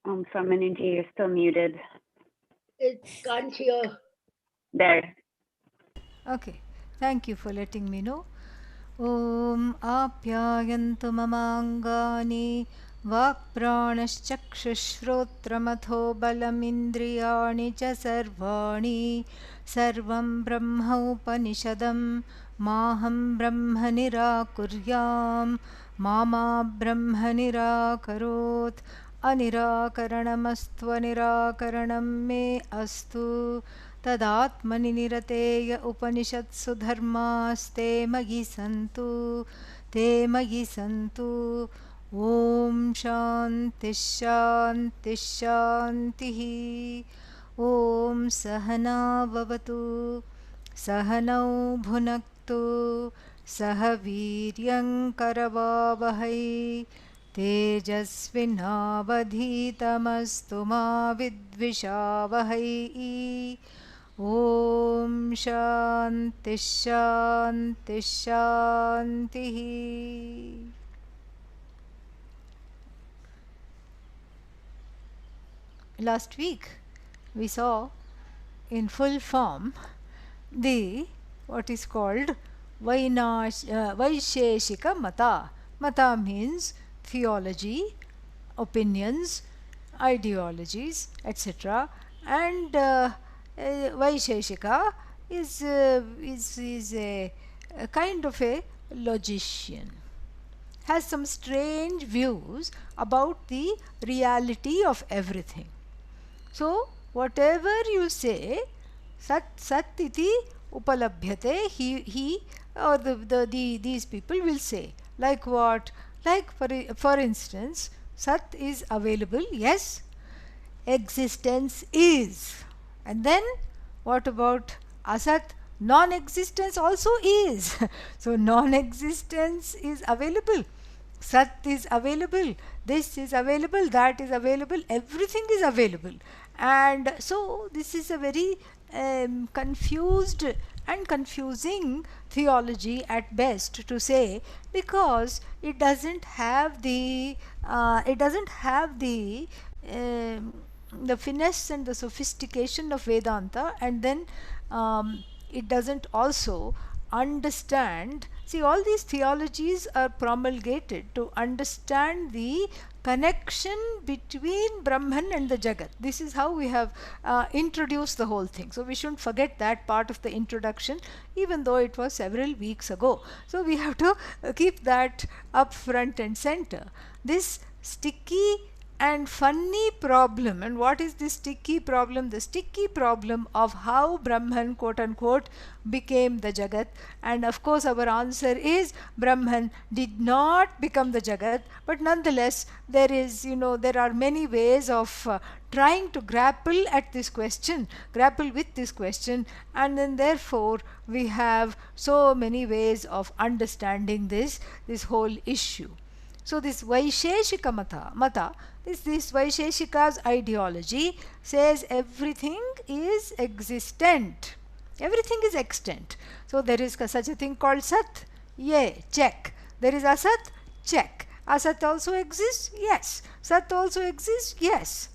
Samaninji, you're still muted. It can't hear. There. Okay, thank you for letting me know. ॐ आप्यायन्तु ममाङ्गानि वाक्प्राणश्चक्षुश्रोत्रमथो बलमिन्द्रियाणि च सर्वाणि सर्वं ब्रह्मोपनिषदं माहं ब्रह्म निराकुर्यां मा ब्रह्म निराकरोत् अनिराकरणमस्त्वनिराकरणं मे अस्तु तदात्मनि निरतेय उपनिषत्सु धर्मास्ते मयि सन्तु ते मयि सन्तु ॐ शान्तिः शान्तिः शान्तिः ॐ सहना भवतु सहनौ भुनक्तु सह वीर्यङ्करवावहै तेजस्विनावधीतमस्तु मा विद्विषावहै ॐ शान्तिः शान्तिः शान्तिः Last week we saw in full form the what is called Vaisheshika Mata. Mata means theology, opinions, ideologies, etc. And Vaisheshika is a kind of a logician, has some strange views about the reality of everything. So, whatever you say, sat iti upalabhyate, he or these people will say. Like what? Like for instance, sat is available, yes, existence is. And then what about asat? Non-existence also is. So non-existence is available, sat is available, this is available, that is available, everything is available. And so this is a very confused and confusing theology at best to say, because it doesn't have the the finesse and the sophistication of Vedanta, and then it doesn't also understand. See, all these theologies are promulgated to understand the connection between Brahman and the Jagat. This is how we have introduced the whole thing. So we shouldn't forget that part of the introduction, even though it was several weeks ago. So we have to keep that up front and center. This sticky and funny problem. And what is this sticky problem? The sticky problem of how Brahman, quote unquote, became the Jagat. And of course our answer is Brahman did not become the Jagat, but nonetheless there is, there are many ways of trying to grapple with this question, and then therefore we have so many ways of understanding this whole issue. So this Vaisheshika mata, this Vaisheshika's ideology says everything is existent. Everything is extant. So there is such a thing called Sat. Yay, check. There is Asat. Check. Asat also exists? Yes. Sat also exists? Yes.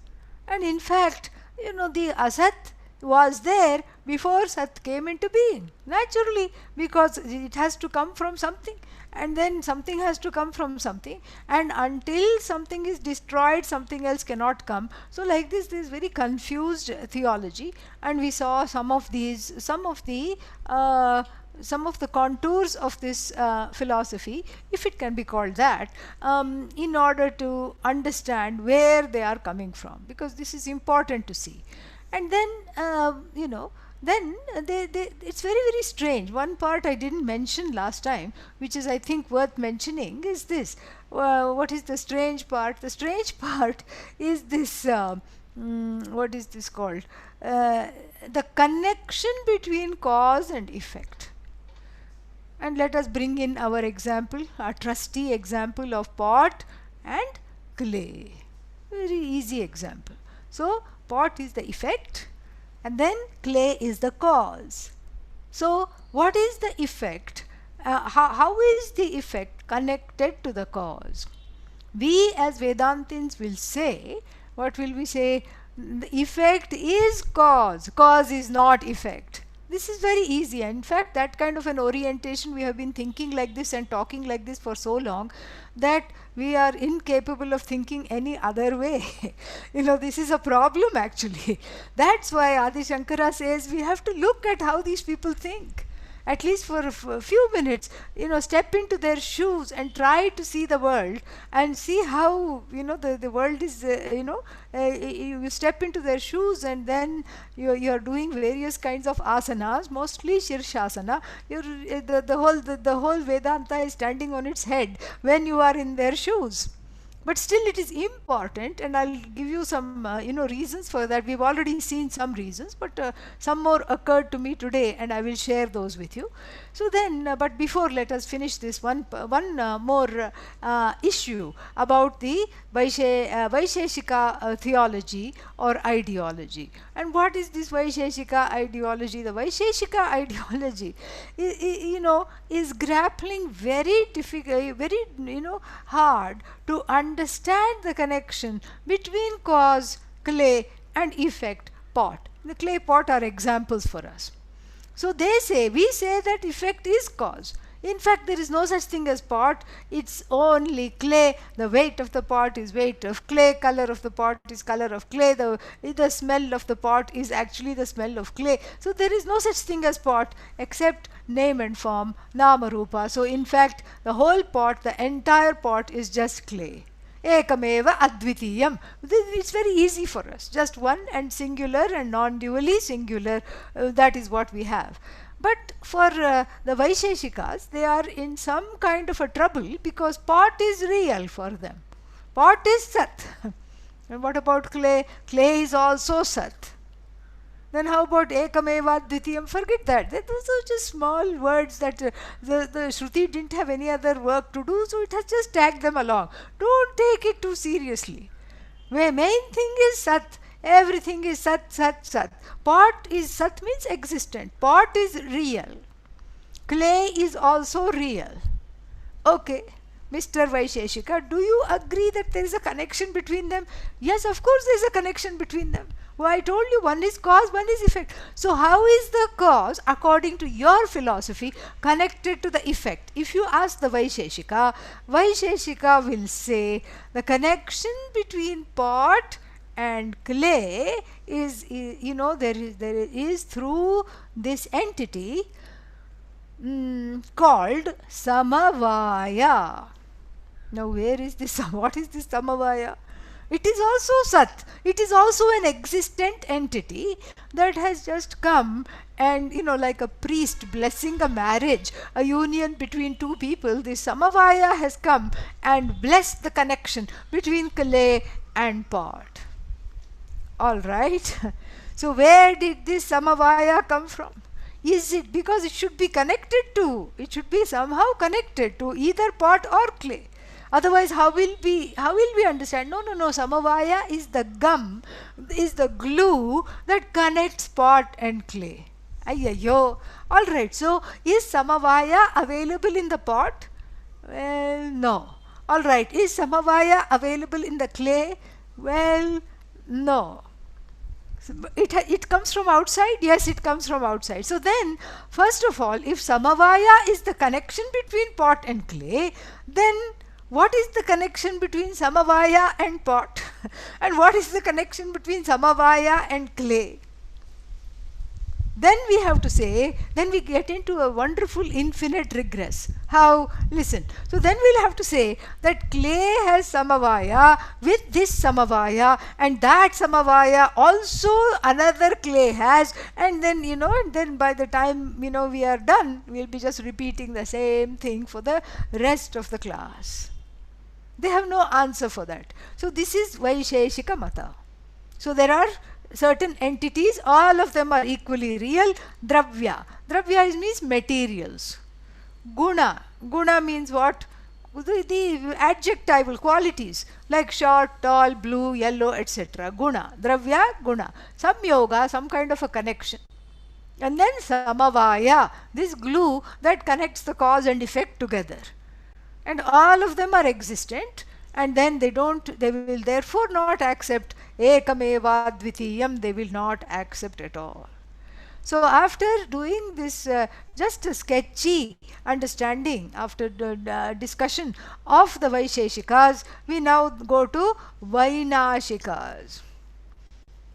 And in fact, the Asat was there before Sat came into being. Naturally, because it has to come from something, and then something has to come from something, and until something is destroyed, something else cannot come. So like this very confused theology, and we saw some of the contours of this philosophy, if it can be called that, in order to understand where they are coming from, because this is important to see. And then then it's very, very strange. One part I didn't mention last time, which is I think worth mentioning, is this. What is the strange part? The strange part is this, what is this called? The connection between cause and effect. And let us bring in our example, our trusty example of pot and clay. Very easy example. So pot is the effect, and then clay is the cause. So what is the effect? How is the effect connected to the cause? We as Vedantins will say, what will we say? The effect is cause, cause is not effect. This is very easy. In fact, that kind of an orientation, we have been thinking like this and talking like this for so long that we are incapable of thinking any other way. This is a problem actually. That's why Adi Shankara says we have to look at how these people think. At least for a few minutes, step into their shoes and try to see the world and see how, the world is, you step into their shoes, and then you're doing various kinds of asanas, mostly Shirshasana. The whole Vedanta is standing on its head when you are in their shoes. But still it is important, and I'll give you some reasons for that. We've already seen some reasons, but some more occurred to me today, and I will share those with you. So then, but before, let us finish this one more issue about the Vaisheshika theology or ideology. And what is this Vaisheshika ideology? The Vaisheshika ideology is grappling very difficult, very hard to understand the connection between cause, clay, and effect, pot. The clay, pot are examples for us. So we say that effect is cause. In fact, there is no such thing as pot. It's only clay. The weight of the pot is weight of clay. Color of the pot is color of clay. The smell of the pot is actually the smell of clay. So there is no such thing as pot except name and form, nama rupa. So in fact, the whole pot, the entire pot is just clay. Ekameva advitiyam. It's very easy for us. Just one and singular and non-dually singular. That is what we have. But for the Vaisheshikas, they are in some kind of a trouble because pot is real for them. Pot is Sat. And what about clay? Clay is also Sat. Then how about Ekameva Dvitiyam? Forget that. Those are just small words that the Shruti didn't have any other work to do, so it has just tagged them along. Don't take it too seriously. The main thing is Sat. Everything is Sat, Sat, Sat. Pot is Sat means existent. Pot is real. Clay is also real. Okay, Mr. Vaisheshika, do you agree that there is a connection between them? Yes, of course there is a connection between them. Well, I told you one is cause, one is effect. So how is the cause, according to your philosophy, connected to the effect? If you ask the Vaisheshika, Vaisheshika will say the connection between pot and clay is, there is through this entity called Samavaya. Now where is this? What is this Samavaya? It is also Sat. It is also an existent entity that has just come and, like a priest blessing a marriage, a union between two people, this Samavaya has come and blessed the connection between clay and pot. All right. So where did this Samavaya come from? Is it because it should be connected to? It should be somehow connected to either pot or clay. Otherwise, how will we understand? No. Samavaya is the gum, is the glue that connects pot and clay. Ayyo. All right. So, is Samavaya available in the pot? Well, no. All right. Is Samavaya available in the clay? Well, no. It comes from outside? Yes, it comes from outside. So then, first of all, if Samavaya is the connection between pot and clay, then what is the connection between Samavaya and pot? And what is the connection between Samavaya and clay? Then we have to say, then we get into a wonderful infinite regress. How? Listen. So then we'll have to say that clay has Samavaya with this Samavaya, and that Samavaya also another clay has, and then, and then by the time, we are done, we'll be just repeating the same thing for the rest of the class. They have no answer for that. So this is Vaisheshika Mata. So there are certain entities, all of them are equally real. Dravya. Dravya means materials. Guna. Guna means what? The adjectival qualities like short, tall, blue, yellow, etc. Guna. Dravya, guna. Samyoga, some kind of a connection. And then Samavaya, this glue that connects the cause and effect together. And all of them are existent. and then they will therefore not accept ekameva dvitiyam, they will not accept at all. So after doing this just a sketchy understanding, after the discussion of the Vaisheshikas, we now go to Vainashikas,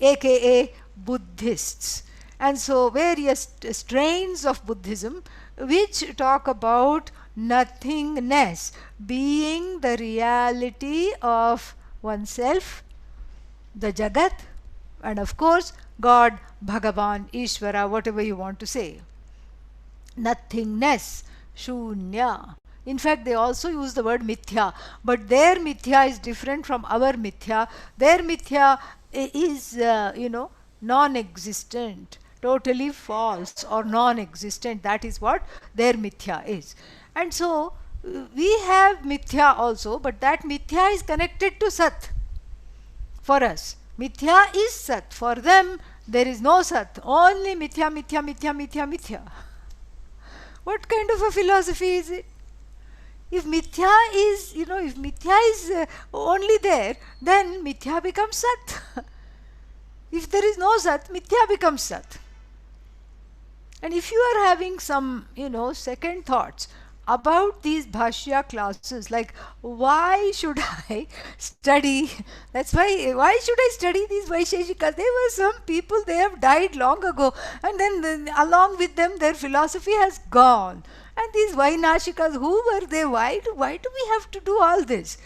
aka Buddhists. And so various strains of Buddhism which talk about nothingness being the reality of oneself, the Jagat, and of course God, Bhagavan, Ishvara, whatever you want to say. Nothingness, Shunya. In fact, they also use the word mithya, but their mithya is different from our mithya. Their mithya is, non-existent, totally false or non-existent. That is what their mithya is. And so, we have mithya also, but that mithya is connected to Sat. For us, mithya is Sat. For them, there is no Sat. Only mithya, mithya, mithya, mithya, mithya. What kind of a philosophy is it? If mithya is, only there, then mithya becomes Sat. If there is no Sat, mithya becomes Sat. And if you are having some, second thoughts about these Bhashya classes, like why should I study? Why should I study these Vaisheshikas? There were some people, they have died long ago, and then along with them their philosophy has gone. And these Vainashikas, who were they? Why do we have to do all this?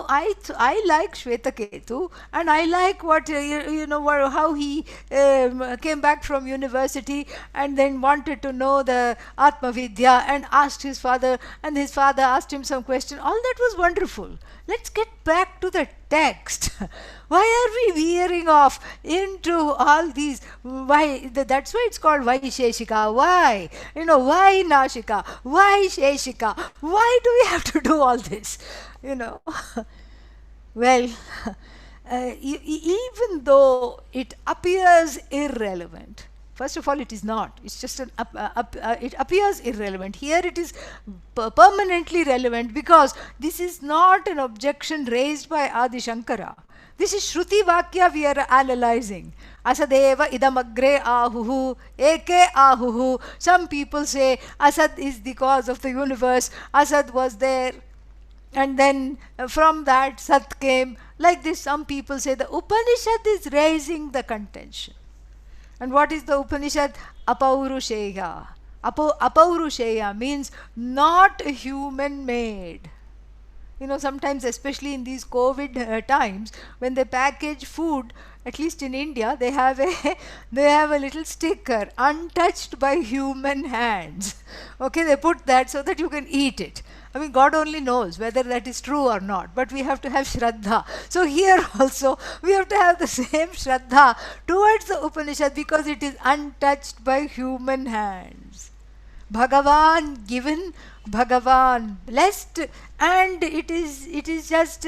I like Shvetaketu, and I like how he came back from university and then wanted to know the Atma Vidya and asked his father, and his father asked him some question. All that was wonderful. Let's get back to the text. Why are we veering off into all these? Why? That's why it's called Vaisheshika. Why? Why Nashika? Why Sheshika? Why do we have to do all this? Well, even though it appears irrelevant, first of all, it is not. It's just it appears irrelevant. Here it is permanently relevant, because this is not an objection raised by Adi Shankara. This is Shruti Vakya we are analyzing. Asadeva idamagre ahuhu, eke ahuhu. Some people say Asad is the cause of the universe. Asad was there, and then from that Sat came. Like this, some people say the Upanishad is raising the contention. And what is the Upanishad? Apaurusheya. Apaurusheya means not human made. Sometimes, especially in these COVID times, when they package food, at least in India, they have a little sticker, untouched by human hands. Okay, they put that so that you can eat it. I mean, God only knows whether that is true or not, but we have to have Shraddha. So here also, we have to have the same Shraddha towards the Upanishad, because it is untouched by human hands. Bhagavan given, Bhagavan blessed, and it is just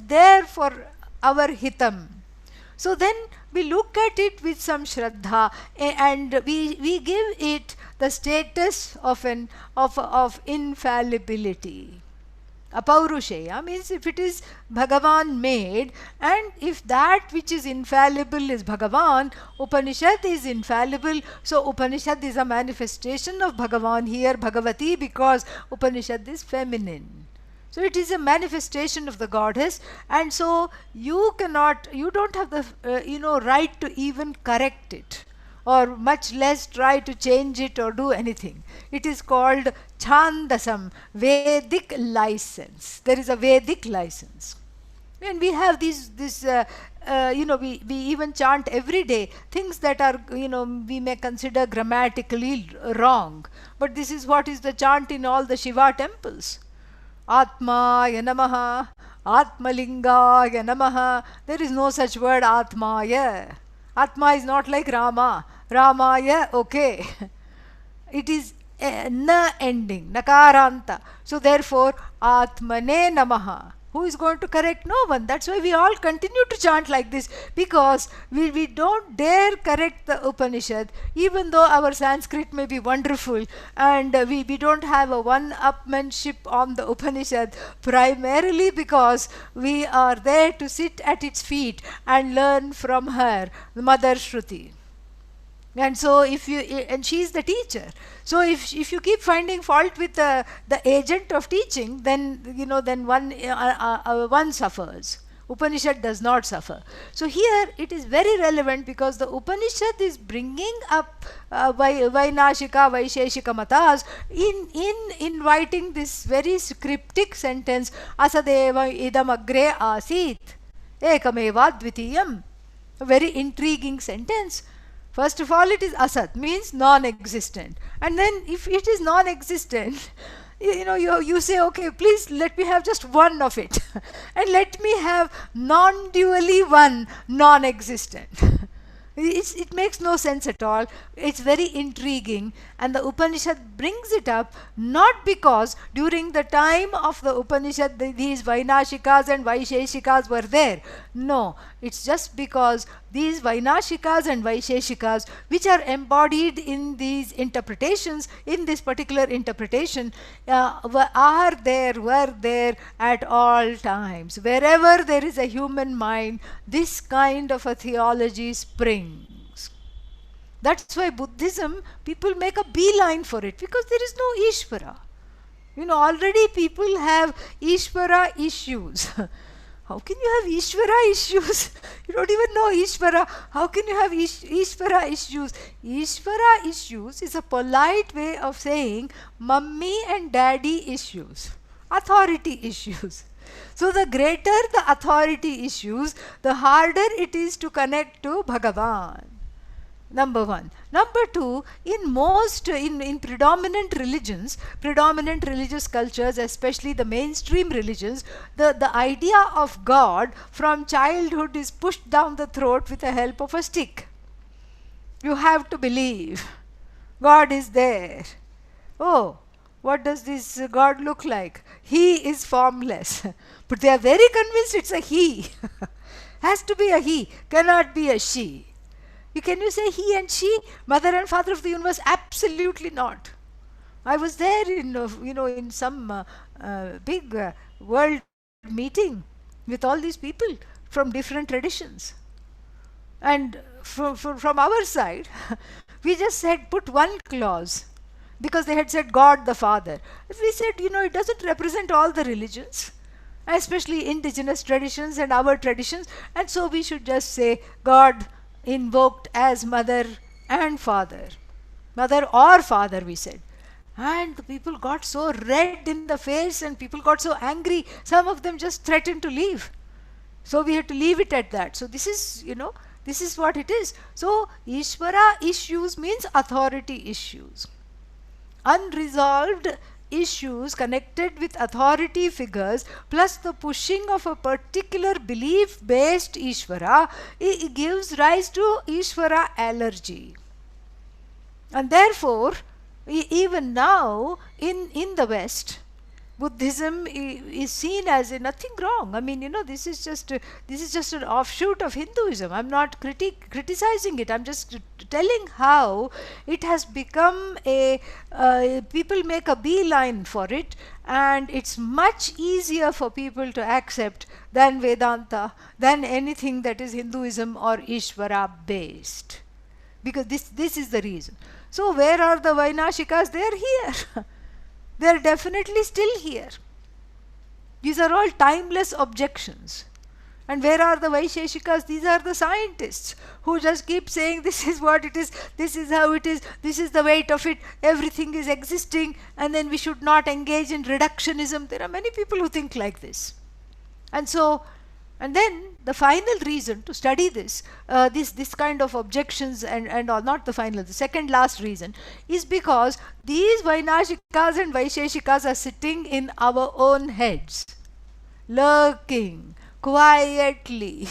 there for our hitam. So then we look at it with some Shraddha, and we give it the status of infallibility. Apaurusheya means if it is Bhagavan made, and if that which is infallible is Bhagavan, Upanishad is infallible. So Upanishad is a manifestation of Bhagavan here, Bhagavati, because Upanishad is feminine. So it is a manifestation of the goddess, and so you don't have the right to even correct it, or much less try to change it or do anything. It is called Chandasam, Vedic license. There is a Vedic license. And we have we even chant every day things that are, we may consider grammatically wrong. But this is what is the chant in all the Shiva temples. Atmaya Namaha, Atmalingaya Namaha. There is no such word Atmaya. Atma is not like Rama. Ramaya, okay. It is na ending, nakaranta. So therefore, Atmane Namaha. Who is going to correct? No one. That's why we all continue to chant like this, because we don't dare correct the Upanishad, even though our Sanskrit may be wonderful, and we don't have a one-upmanship on the Upanishad, primarily because we are there to sit at its feet and learn from her, Mother Shruti. And so and she is the teacher. So if you keep finding fault with the agent of teaching, then then one suffers. Upanishad does not suffer. So here it is very relevant, because the Upanishad is bringing up Vainashika, Vaisheshika matas in inviting this very cryptic sentence, Asadeva idam agre asit ekameva dvitiyam. A very intriguing sentence. First of all, it is asat, means non-existent. And then if it is non-existent, you say, okay, please let me have just one of it. And let me have non-dually one non-existent. It makes no sense at all. It's very intriguing, and the Upanishad brings it up not because during the time of the Upanishad these Vainashikas and Vaisheshikas were there. No, it's just because these Vainashikas and Vaisheshikas, which are embodied in these interpretations, in this particular interpretation, were there at all times. Wherever there is a human mind, this kind of a theology springs. That's why Buddhism, people make a beeline for it, because there is no Ishvara. Already people have Ishvara issues. How can you have Ishvara issues? You don't even know Ishvara. How can you have Ishvara issues? Ishvara issues is a polite way of saying mummy and daddy issues, authority issues. So the greater the authority issues, the harder it is to connect to Bhagavan. Number one. Number two, in predominant religions, predominant religious cultures, especially the mainstream religions, the idea of God from childhood is pushed down the throat with the help of a stick. You have to believe. God is there. Oh, what does this God look like? He is formless. But they are very convinced it's a he. Has to be a he, cannot be a she. Can you say he and she, mother and father of the universe? Absolutely not. I was there in some big world meeting with all these people from different traditions. And from our side, we just said put one clause, because they had said God the Father. We said, it doesn't represent all the religions, especially indigenous traditions and our traditions. And so we should just say God invoked as mother and father. Mother or father, we said. And the people got so red in the face, and people got so angry. Some of them just threatened to leave. So we had to leave it at that. So this is, this is what it is. So Ishvara issues means authority issues. Unresolved issues connected with authority figures, plus the pushing of a particular belief-based Ishvara, it gives rise to Ishvara allergy. And therefore, even now in the West, Buddhism is seen as nothing wrong. I mean, this is just an offshoot of Hinduism. I'm not criticizing it. I'm just telling how it has become people make a beeline for it, and it's much easier for people to accept than Vedanta, than anything that is Hinduism or Ishvara based. Because this is the reason. So where are the Vainashikas? They are here. They are definitely still here. These are all timeless objections. And where are the Vaisheshikas? These are the scientists who just keep saying this is what it is, this is how it is, this is the weight of it, everything is existing, and then we should not engage in reductionism. There are many people who think like this. And then the final reason to study this kind of objections and or not the final, the second last reason is because these Vainashikas and Vaisheshikas are sitting in our own heads, lurking quietly.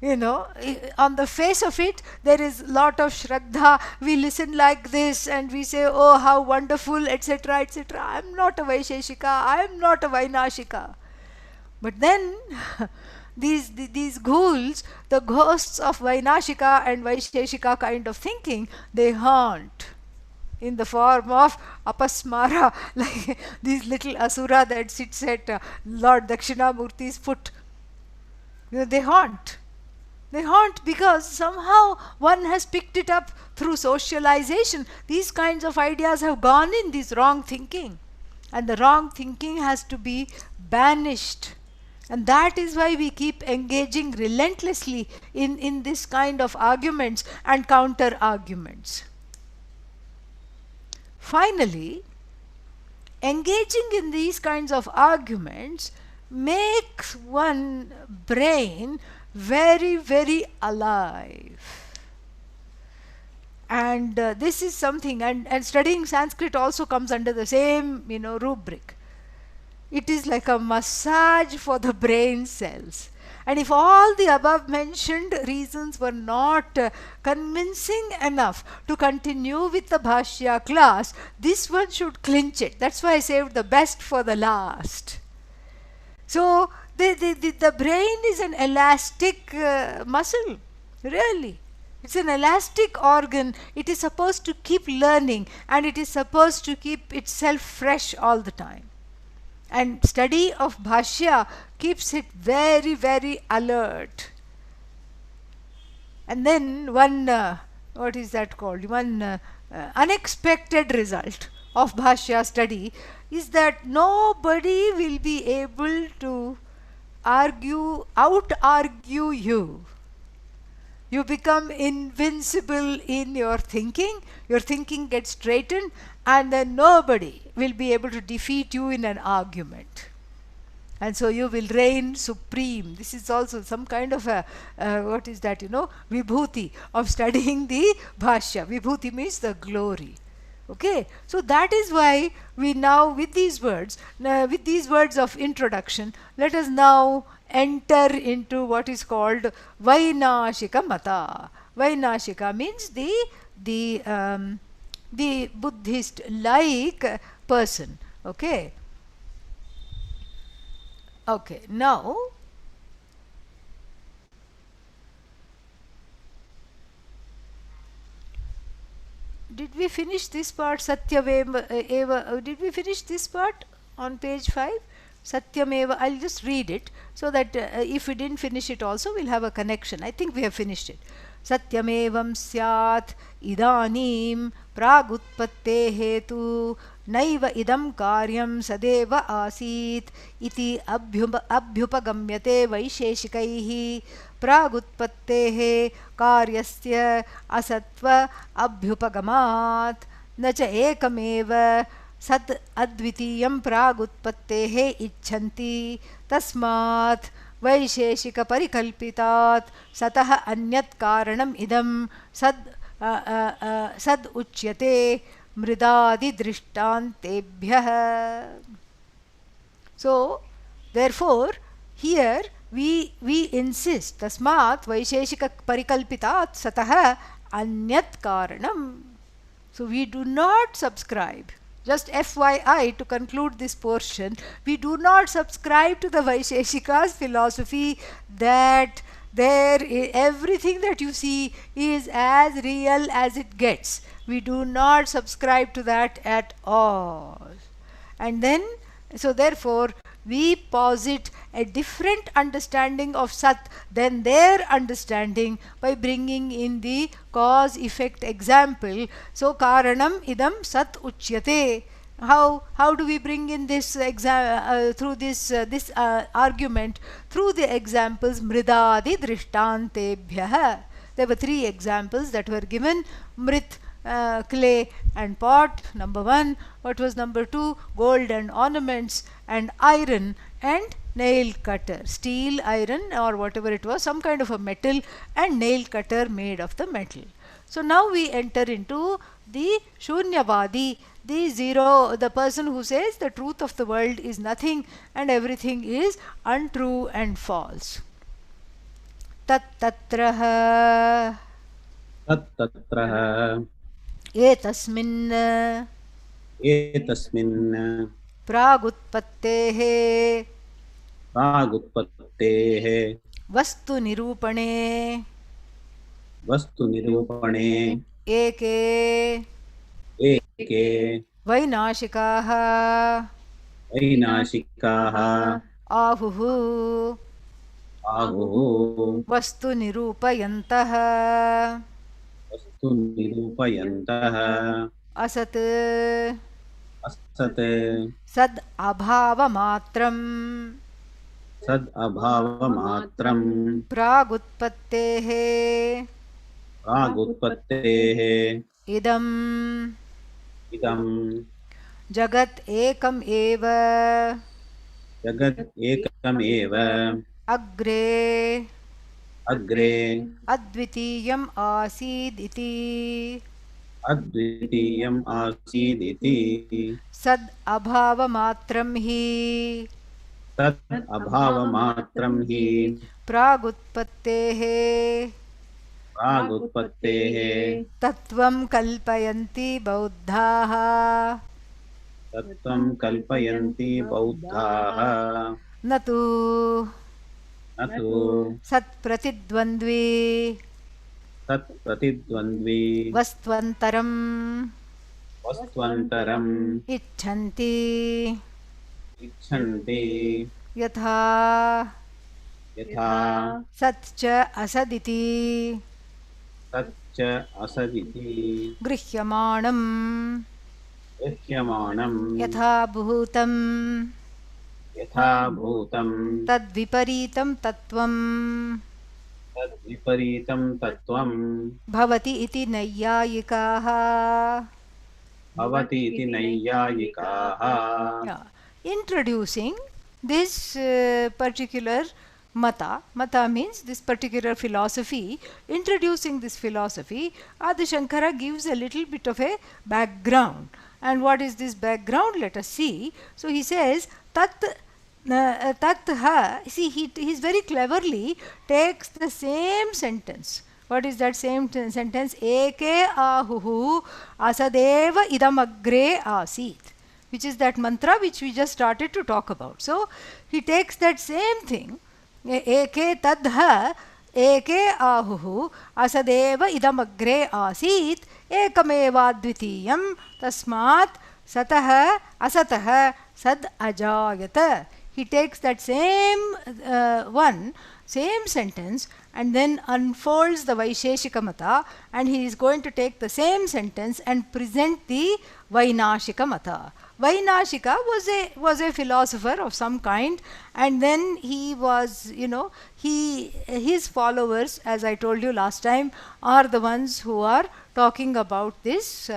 On the face of it, there is a lot of Shraddha. We listen like this and we say, oh, how wonderful, etc., etc. I am not a Vaisheshika, I am not a Vainashika. But then these ghouls, the ghosts of Vainashika and Vaisheshika kind of thinking, they haunt in the form of apasmara, like this little asura that sits at Lord Dakshinamurti's foot. They haunt. They haunt because somehow one has picked it up through socialization. These kinds of ideas have gone in this wrong thinking, and the wrong thinking has to be banished. And that is why we keep engaging relentlessly in this kind of arguments and counter arguments. Finally, engaging in these kinds of arguments makes one brain very, very alive. And this is something, and studying Sanskrit also comes under the same, rubric. It is like a massage for the brain cells. And if all the above mentioned reasons were not convincing enough to continue with the Bhashya class, this one should clinch it. That's why I saved the best for the last. So the brain is an elastic muscle, really. It's an elastic organ. It is supposed to keep learning, and it is supposed to keep itself fresh all the time. And study of Bhashya keeps it very, very alert. And then one, what is that called? One unexpected result of Bhashya study is that nobody will be able to out-argue you. You become invincible in your thinking gets straightened, and then nobody will be able to defeat you in an argument. And so you will reign supreme. This is also some kind of a, what is that, vibhuti of studying the Bhashya. Vibhuti means the glory. Okay, so that is why we now, with these words of introduction, let us now enter into what is called Vainashika Mata. Vainashika means the Buddhist-like person. Okay. Okay, now did we finish this part? Satyameva eva. Did we finish this part on page 5? Satyameva. I'll just read it so that if we didn't finish it also, we'll have a connection. I think we have finished it. Satyamevam syat idanim pragutpattehe tu naiva idam karyam sadeva asit iti abhyupagamyate vaisheshikaihi pragutpattehe karyasya asatva abhyupagamat na cha ekameva सत् अद्वितीयं प्रागुत्पत्तेः इच्छन्ति तस्मात् वैशेषिक परिकल्पितात् सतः अन्यत् कारणम् इदं सद् उच्यते मृदादि दृष्टान्तेभ्यः. So therefore here we insist तस्मात् वैशेषिक परिकल्पितात् सतः अन्यत् कारणम्. So we do not subscribe. Just FYI, to conclude this portion, we do not subscribe to the Vaisheshika's philosophy that everything that you see is as real as it gets. We do not subscribe to that at all. And then, so therefore, we posit a different understanding of Sat than their understanding by bringing in the cause-effect example. So, Karanam idam Sat uchyate. How do we bring in this through this argument? Through the examples Mridadi Drishtantebhyah. There were 3 examples that were given. Mrit, clay and pot, number 1. What was number 2? Gold and ornaments, and iron and nail cutter. Steel, iron, or whatever it was, some kind of a metal, and nail cutter made of the metal. So now we enter into the Shunyavadi, the zero, the person who says the truth of the world is nothing and everything is untrue and false. Tat tatraha etasmin pragutpattehe प्रागुत्पत्तेः वस्तु निरूपणे वस्तुनिरूपणे एके एके वैनाशिकाः वैनाशिकाः आहुः आहुः वस्तु निरूपयन्तः वस्तुनिरूपयन्तः असत् असत् सद् अभावमात्रम् सद् अभावमात्रम् प्रागुत्पत्तेः प्रागुत्पत्तेः इदम् इदम् जगत् एकम् एव जगत् एकमेव अग्रे अग्रे अद्वितीयम् आसीदिति अद्वितीयम् आसीदिति सद् अभावमात्रं हि तत् अभावमात्रं हि प्रागुत्पत्तेः प्रागुत्पत्तेः तत्त्वं कल्पयन्ति बौद्धाः तत्त्वं कल्पयन्ति बौद्धाः न तु न तु सत्प्रतिद्वन्द्वी तत्प्रतिद्वन्द्वी वस्त्वन्तरम् वस्त्वन्तरम् इच्छन्ति इच्छन्ति यथा यथा सत् च असदिति तच्च असदिति गृह्यमाणम् गृह्यमाणम् यथा भूतम् यथा भूतं तद्विपरीतं तत्त्वम् तद्विपरीतं तत्त्वं भवति इति नैयायिकाः भवति इति नैयायिकाः introducing this particular mata. Mata means this particular philosophy. Introducing this philosophy, Adi Shankara gives a little bit of a background. And what is this background? Let us see. So he says, Tatha, see, he very cleverly takes the same sentence. What is that same sentence? Eke ahuhu asadeva idamagre asit, which is that mantra which we just started to talk about. So he takes that same thing, eke tadha eke ahuhu asadeva idamagre asit ekameva dvitiyam tasmat satah asatah sad ajayata. He takes that same same sentence and then unfolds the Vaisheshika Mata, and he is going to take the same sentence and present the Vainashika Mata. Vainashika was a philosopher of some kind, and then he was, his followers, as I told you last time, are the ones who are talking about this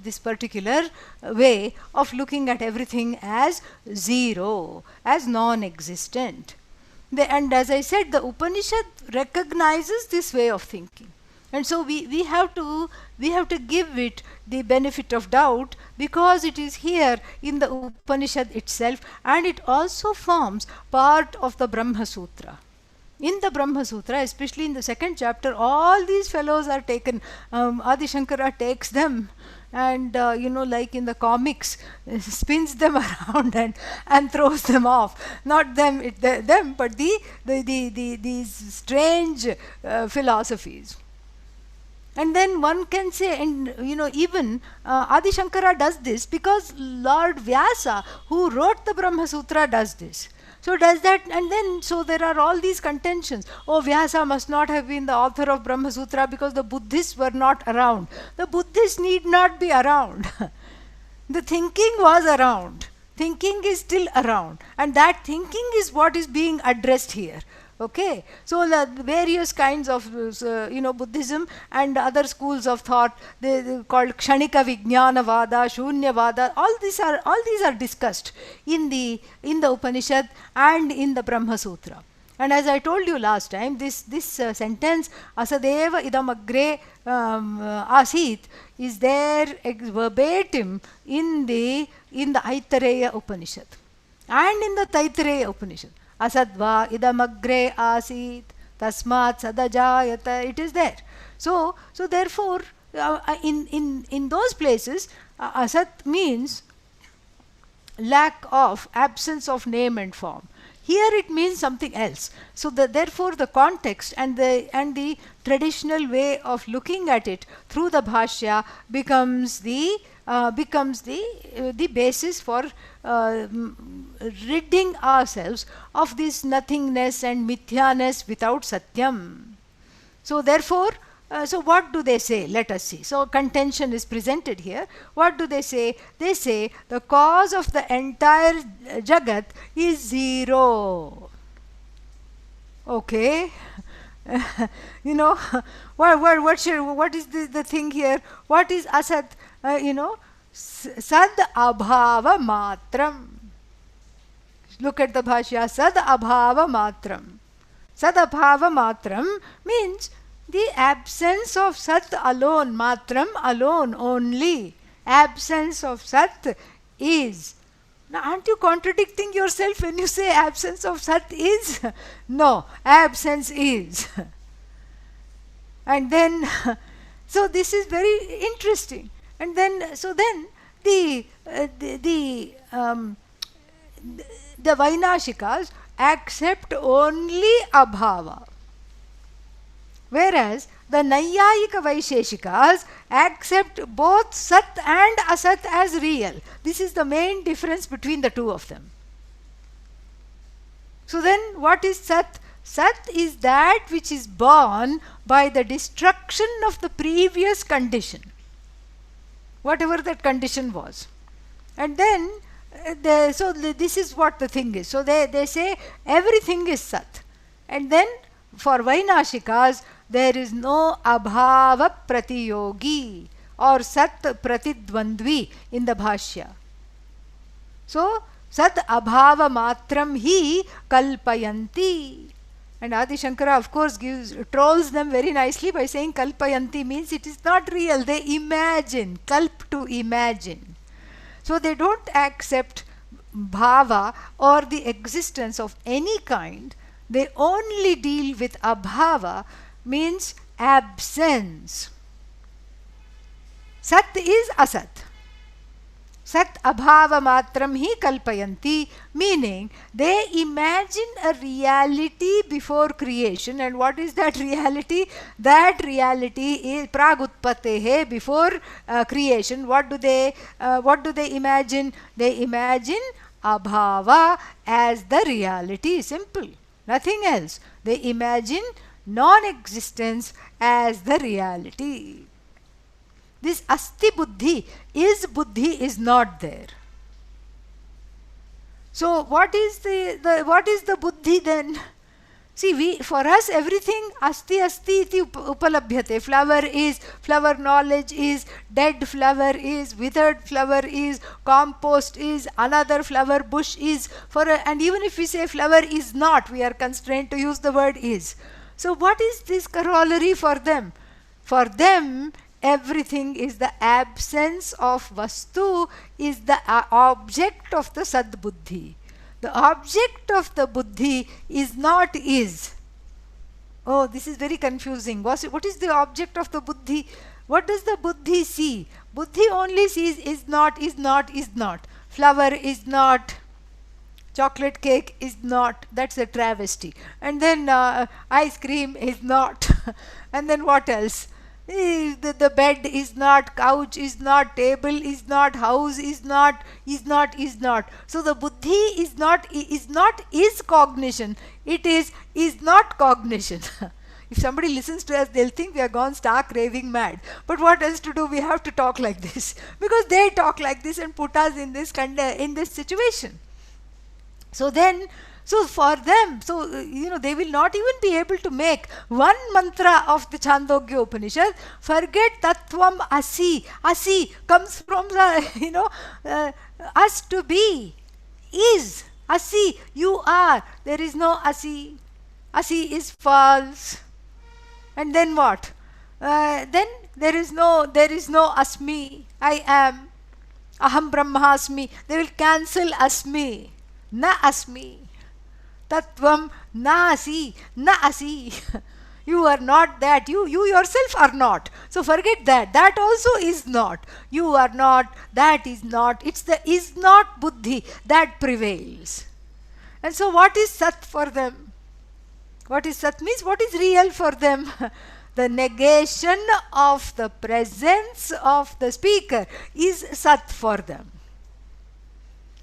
this particular way of looking at everything as zero, as non-existent. And as I said, the Upanishad recognizes this way of thinking, and so we have to give it the benefit of doubt, because it is here in the Upanishad itself, and it also forms part of the Brahma Sutra. In the Brahma Sutra, especially in the second chapter, all these fellows are taken. Adi Shankara takes them and, like in the comics, spins them around and throws them off. Not them, but these strange philosophies. And then one can say, and even Adi Shankara does this because Lord Vyasa, who wrote the Brahma Sutra, does this. So does that, and then so there are all these contentions. Oh, Vyasa must not have been the author of Brahma Sutra because the Buddhists were not around. The Buddhists need not be around. The thinking was around. Thinking is still around, and that thinking is what is being addressed here. Okay, so the various kinds of Buddhism and other schools of thought, they called Kshanika Vijnanavada, Shunyavada, all these are discussed in the Upanishad and in the Brahma Sutra. And as I told you last time, this sentence Asadeva idamagre asit is there verbatim in the Aitareya Upanishad and in the Taittiriya Upanishad. Asadva idamagre asit tasmat sadajayata, it is there. So therefore in those places asat means lack of, absence of name and form. Here it means something else. So therefore the context and the traditional way of looking at it through the bhashya becomes the basis for ridding ourselves of this nothingness and mithyaness without satyam. So therefore, so what do they say? Let us see. So contention is presented here. What do they say? They say the cause of the entire Jagat is zero. Okay. What is the thing here? What is asat? Sad abhava matram. Look at the bhashya. Sad abhava matram. Sadabhava matram means the absence of sat alone, matram alone, only. Absence of sat is. Now, aren't you contradicting yourself when you say absence of sat is? No, absence is. And then, so this is very interesting. And then, so then the Vainashikas accept only abhava, whereas the Naiyayika Vaisheshikas accept both sat and asat as real. This is the main difference between the two of them. So then what is sat? Sat is that which is born by the destruction of the previous condition, whatever that condition was. And then this is what the thing is. So they say everything is sat. And then for Vainashikas, there is no abhava pratiyogi or sat pratidvandvi in the bhashya. So sat abhava matram hi kalpayanti. And Adi Shankara, of course, trolls them very nicely by saying kalpayanti means it is not real. They imagine, kalp to imagine. So they don't accept bhava or the existence of any kind. They only deal with abhava, means absence. Sat is asat. Sat abhava matram hi kalpayanti, meaning they imagine a reality before creation. And what is that reality? That reality is pragutpatehe, before creation. What do they imagine? They imagine abhava as the reality. Simple, nothing else. They imagine non-existence as the reality. This asti buddhi is not there. So what is the buddhi then? See, for us everything asti iti upalabhyate. Flower knowledge is, dead flower is, withered flower is, compost is, another flower bush is. And even if we say flower is not, we are constrained to use the word is. So what is this corollary for them? For them, everything is the absence of vastu, is the object of the sadbuddhi. The object of the buddhi is not is. Oh, this is very confusing. What is the object of the buddhi? What does the buddhi see? Buddhi only sees is not, is not, is not. Flower is not. Chocolate cake is not. That's a travesty. And then ice cream is not. And then what else? The bed is not, couch is not, table is not, house is not. So the buddhi is not is cognition. It is not cognition. If somebody listens to us, they'll think we are gone stark raving mad. But what else to do? We have to talk like this because they talk like this and put us in this situation. So for them, they will not even be able to make one mantra of the Chandogya Upanishad. Forget tattvam asi. Asi comes from the, us to be. Is. Asi, you are. There is no asi. Asi is false. And then what? Then there is no asmi. I am. Aham brahmasmi. They will cancel asmi. Na asmi. Tattvam na asi. You are not that. You yourself are not. So forget that. That also is not. You are not. That is not. It's the is not buddhi that prevails. And so what is Sat for them? What is Sat means? What is real for them? The negation of the presence of the speaker is Sat for them.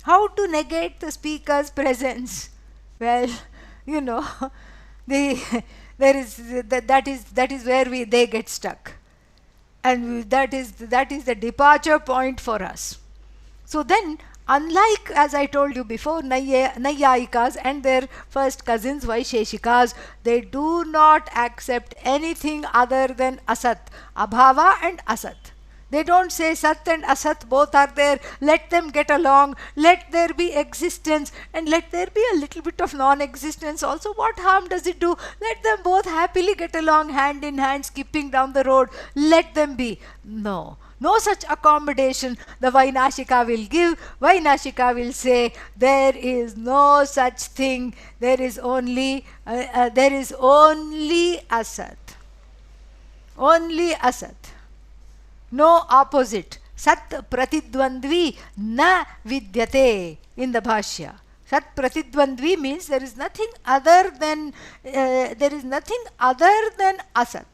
How to negate the speaker's presence? Well, you know, that is where they get stuck, and that is the departure point for us. So then, unlike, as I told you before, Nayayikas and their first cousins Vaisheshikas, they do not accept anything other than Asat, Abhava and Asat. They don't say Sat and Asat both are there, let them get along, let there be existence and let there be a little bit of non-existence also. What harm does it do? Let them both happily get along hand in hand, skipping down the road. Let them be. No. No such accommodation the Vainashika will give. Vainashika will say, there is no such thing. There is only Asat. Only Asat. No opposite. Sat pratidvandvi na vidyate in the Bhashya. Sat pratidvandvi means there is nothing other than Asat.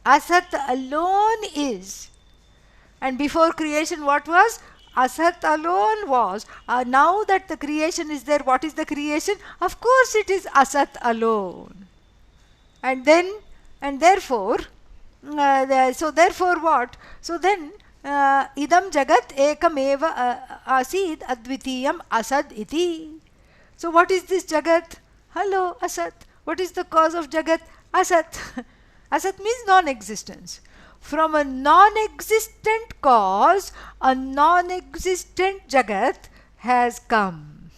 Asat alone is. And before creation, what was? Asat alone was. Now that the creation is there, what is the creation? Of course it is Asat alone. And therefore what? So then, idam jagat ekam eva asid advitiyam asad iti. So what is this jagat? Hello, Asat. What is the cause of jagat? Asat. Asat means non-existence. From a non-existent cause, a non-existent jagat has come.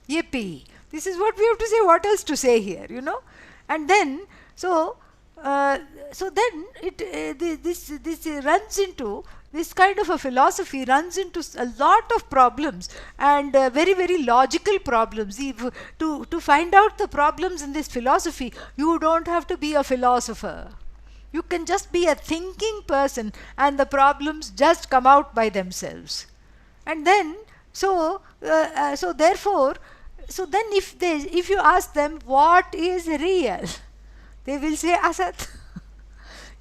Yippee. This is what we have to say. What else to say here, you know? And then, so then this runs into, this kind of a philosophy runs into a lot of problems, and very, very logical problems. To find out the problems in this philosophy, you don't have to be a philosopher. You can just be a thinking person and the problems just come out by themselves. And then, therefore, if you ask them what is real, they will say Asat.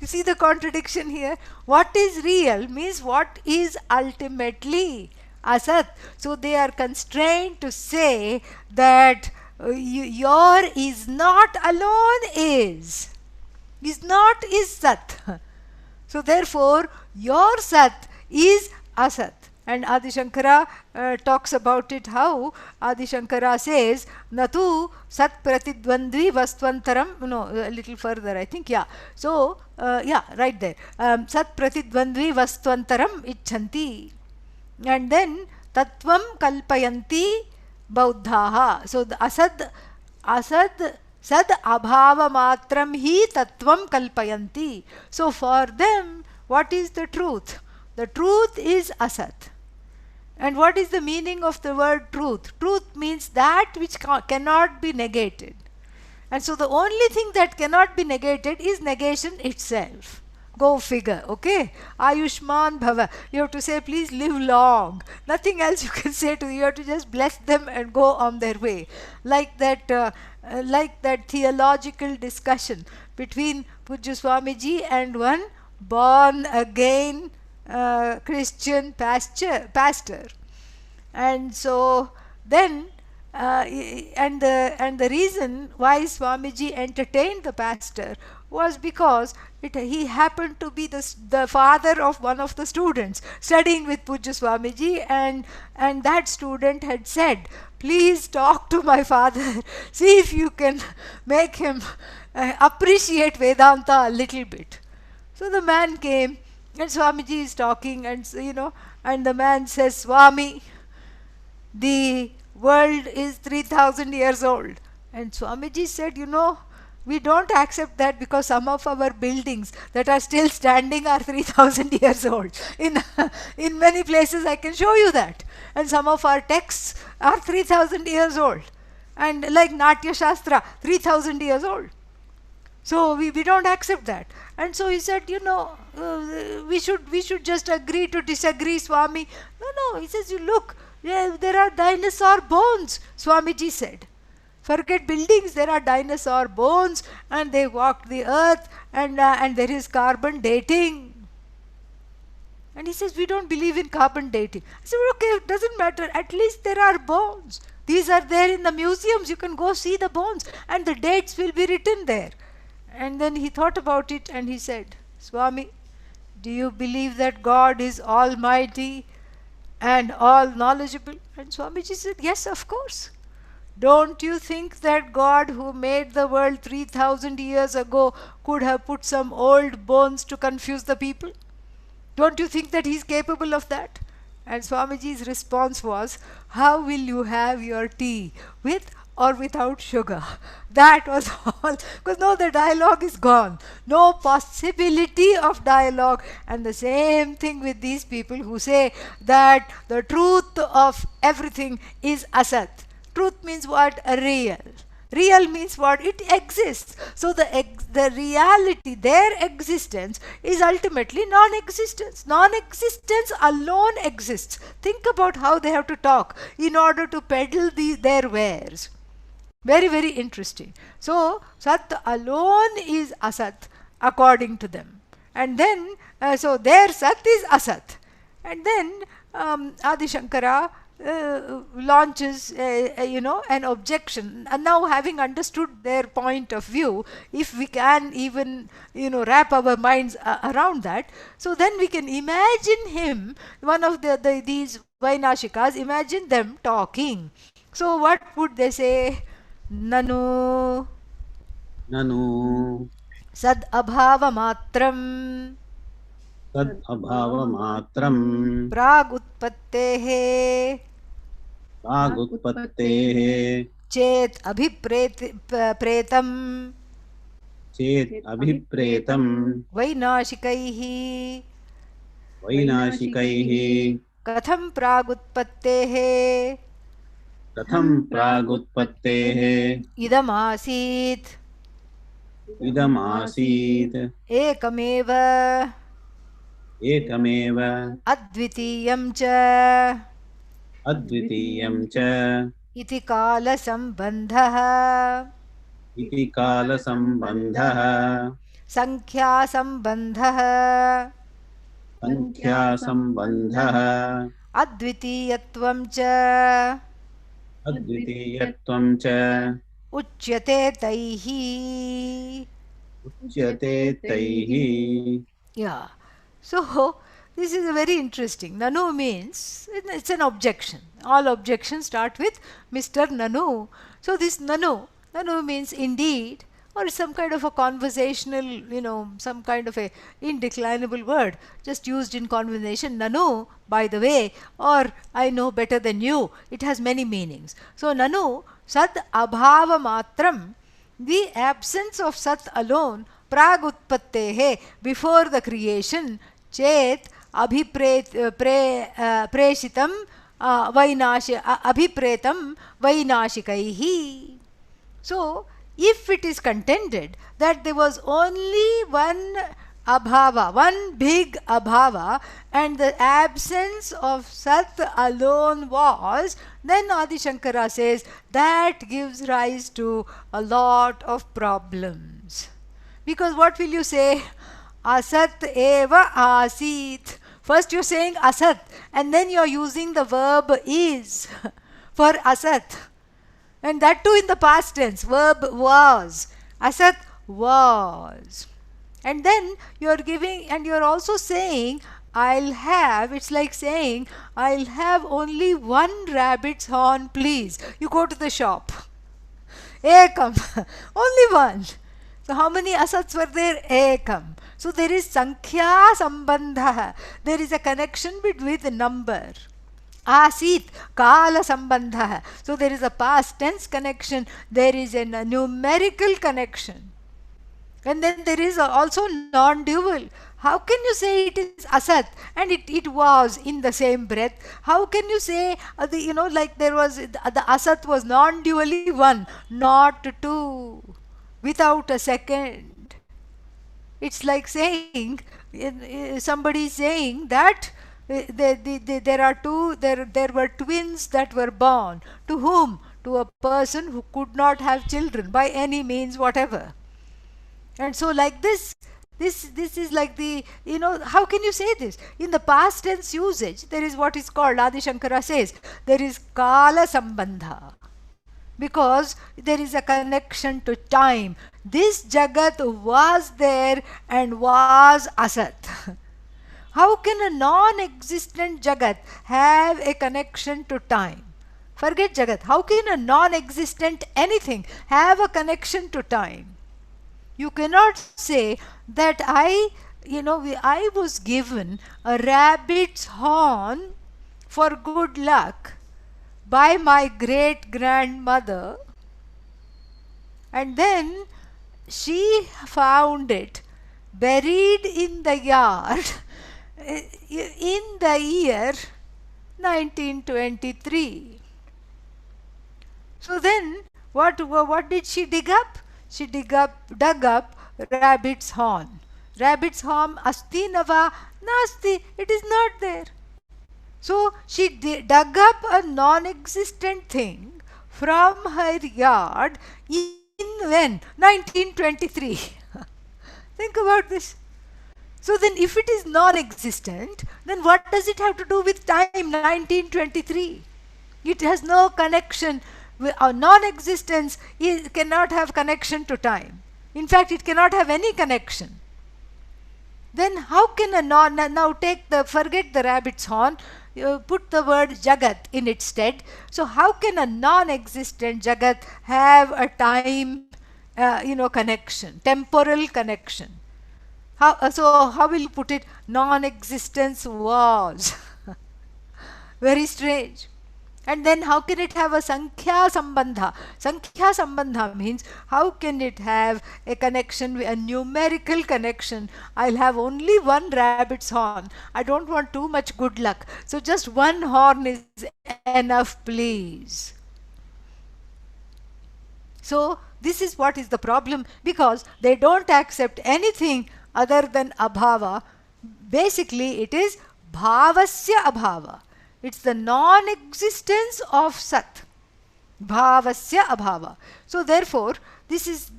You see the contradiction here? What is real means what is ultimately Asat. So they are constrained to say that your is not alone is. Is not is Sat. So therefore, your Sat is Asat. And Adi Shankara talks about it how Adi Shankara says, Natu Sat Pratidvandvi Vastvantaram. No, a little further, I think, yeah. So, right there. Sat Pratidvandvi Vastvantaram Icchanti. And then Tattvam Kalpayanti Bauddhaha. So, the Asad Sad abhava matram hi tattvam kalpayanti. So for them, what is the truth? The truth is Asat. And what is the meaning of the word truth? Truth means that which cannot be negated. And so the only thing that cannot be negated is negation itself. Go figure, okay? Ayushman Bhava. You have to say, please live long. Nothing else you can say to them. You have to just bless them and go on their way. Like that theological discussion between Pujya Swamiji and one born again Christian pastor. And so then, and the reason why Swamiji entertained the pastor was because he happened to be the father of one of the students studying with Pujya Swamiji, and that student had said, please talk to my father, see if you can make him appreciate Vedanta a little bit. So the man came, and Swamiji is talking, and and the man says, Swami, the world is 3,000 years old. And Swamiji said, we don't accept that because some of our buildings that are still standing are 3,000 years old. In many places I can show you that. And some of our texts are 3,000 years old. And like Natya Shastra, 3,000 years old. So we don't accept that. And so he said, we should just agree to disagree, Swami. No, he says, you look, there are dinosaur bones, Swamiji said. Forget buildings, there are dinosaur bones, and they walked the earth, and there is carbon dating. And he says, we don't believe in carbon dating. I said, okay, it doesn't matter. At least there are bones. These are there in the museums. You can go see the bones, and the dates will be written there. And then he thought about it and he said, Swami, do you believe that God is almighty and all knowledgeable? And Swamiji said, yes, of course. Don't you think that God, who made the world 3,000 years ago, could have put some old bones to confuse the people? Don't you think that he's capable of that? And Swamiji's response was, how will you have your tea, with or without sugar? That was all. Because no, the dialogue is gone. No possibility of dialogue. And the same thing with these people who say that the truth of everything is asat. Truth means what? Real. Real means what? It exists. So the reality, their existence, is ultimately non-existence. Non-existence alone exists. Think about how they have to talk in order to peddle their wares. Very, very interesting. So Sat alone is Asat according to them. And then, so their Sat is Asat. And then Adi Shankara launches an objection. And now, having understood their point of view, if we can even wrap our minds around that, so then we can imagine him, one of these Vainashikas, imagine them talking. So what would they say? Nanu Nanu sad abhava matram tad abhava matram prag utpattehe pragutpattehe chet abhipretam chet abhipretam vainashikaihi vainashikaihi katham pragutpattehe katham pragutpattehe idam asit idam asit ekameva ekameva advitiyam cha advitiyam cha iti kala sambandhah iti kala sambandhah sankhya sambandhah sankhya sambandhah advitiyatvam cha advitiyatvam cha uchyate taihi. uchyate taihi. Yeah. So this is a very interesting. Nanu means it's an objection. All objections start with Mr. Nanu. So this Nanu means indeed, or some kind of a conversational, some kind of a indeclinable word just used in conversation. Nanu, by the way, or I know better than you. It has many meanings. So Nanu, Sat abhava matram, the absence of Sat alone, prag utpattehe, before the creation, chet preshitam abhipretam vainashikaihi. So if it is contended that there was only one abhava, one big abhava, and the absence of Sat alone was, then Adi Shankara says that gives rise to a lot of problems. Because what will you say? Asat eva asit. First you're saying asat, and then you're using the verb is for asat. And that too in the past tense. Verb was. Asat was. And then you're giving, and you're also saying, I'll have, it's like saying, I'll have only one rabbit's horn, please. You go to the shop. Ekam. Only one. So how many asats were there? Ekam. So there is sankhya sambandha. There is a connection with number. Asit, kala sambandha. So there is a past tense connection. There is a numerical connection. And then there is also non-dual. How can you say it is asat and it was in the same breath? How can you say, like there was, the asat was non-dually one, not two? without a second. It's like saying, somebody is saying that there were twins that were born. To whom? To a person who could not have children by any means whatever. And so like this is like the, how can you say this? In the past tense usage, there is what is called, Adi Shankara says, there is Kala Sambandha. Because there is a connection to time. This Jagat was there and was Asat. How can a non-existent Jagat have a connection to time? Forget Jagat. How can a non-existent anything have a connection to time? You cannot say that I was given a rabbit's horn for good luck by my great grandmother, and then she found it buried in the yard in the year 1923. So then what did she dig up? She dug up rabbit's horn. Rabbit's horn asti nava nasti. It is not there. So she dug up a non-existent thing from her yard in when? 1923. Think about this. So then if it is non-existent, then what does it have to do with time 1923? It has no connection. Non-existence cannot have connection to time. In fact, it cannot have any connection. Then how can a now forget the rabbit's horn, put the word Jagat in its stead. So how can a non-existent Jagat have a time connection, temporal connection? How will you put it? Non-existence was. Very strange. And then how can it have a Sankhya Sambandha? Sankhya Sambandha means how can it have a connection, a numerical connection? I'll have only one rabbit's horn. I don't want too much good luck. So just one horn is enough, please. So this is what is the problem, because they don't accept anything other than abhava. Basically it is bhavasya abhava. It's the non-existence of Sat. Bhavasya abhava. So therefore, this is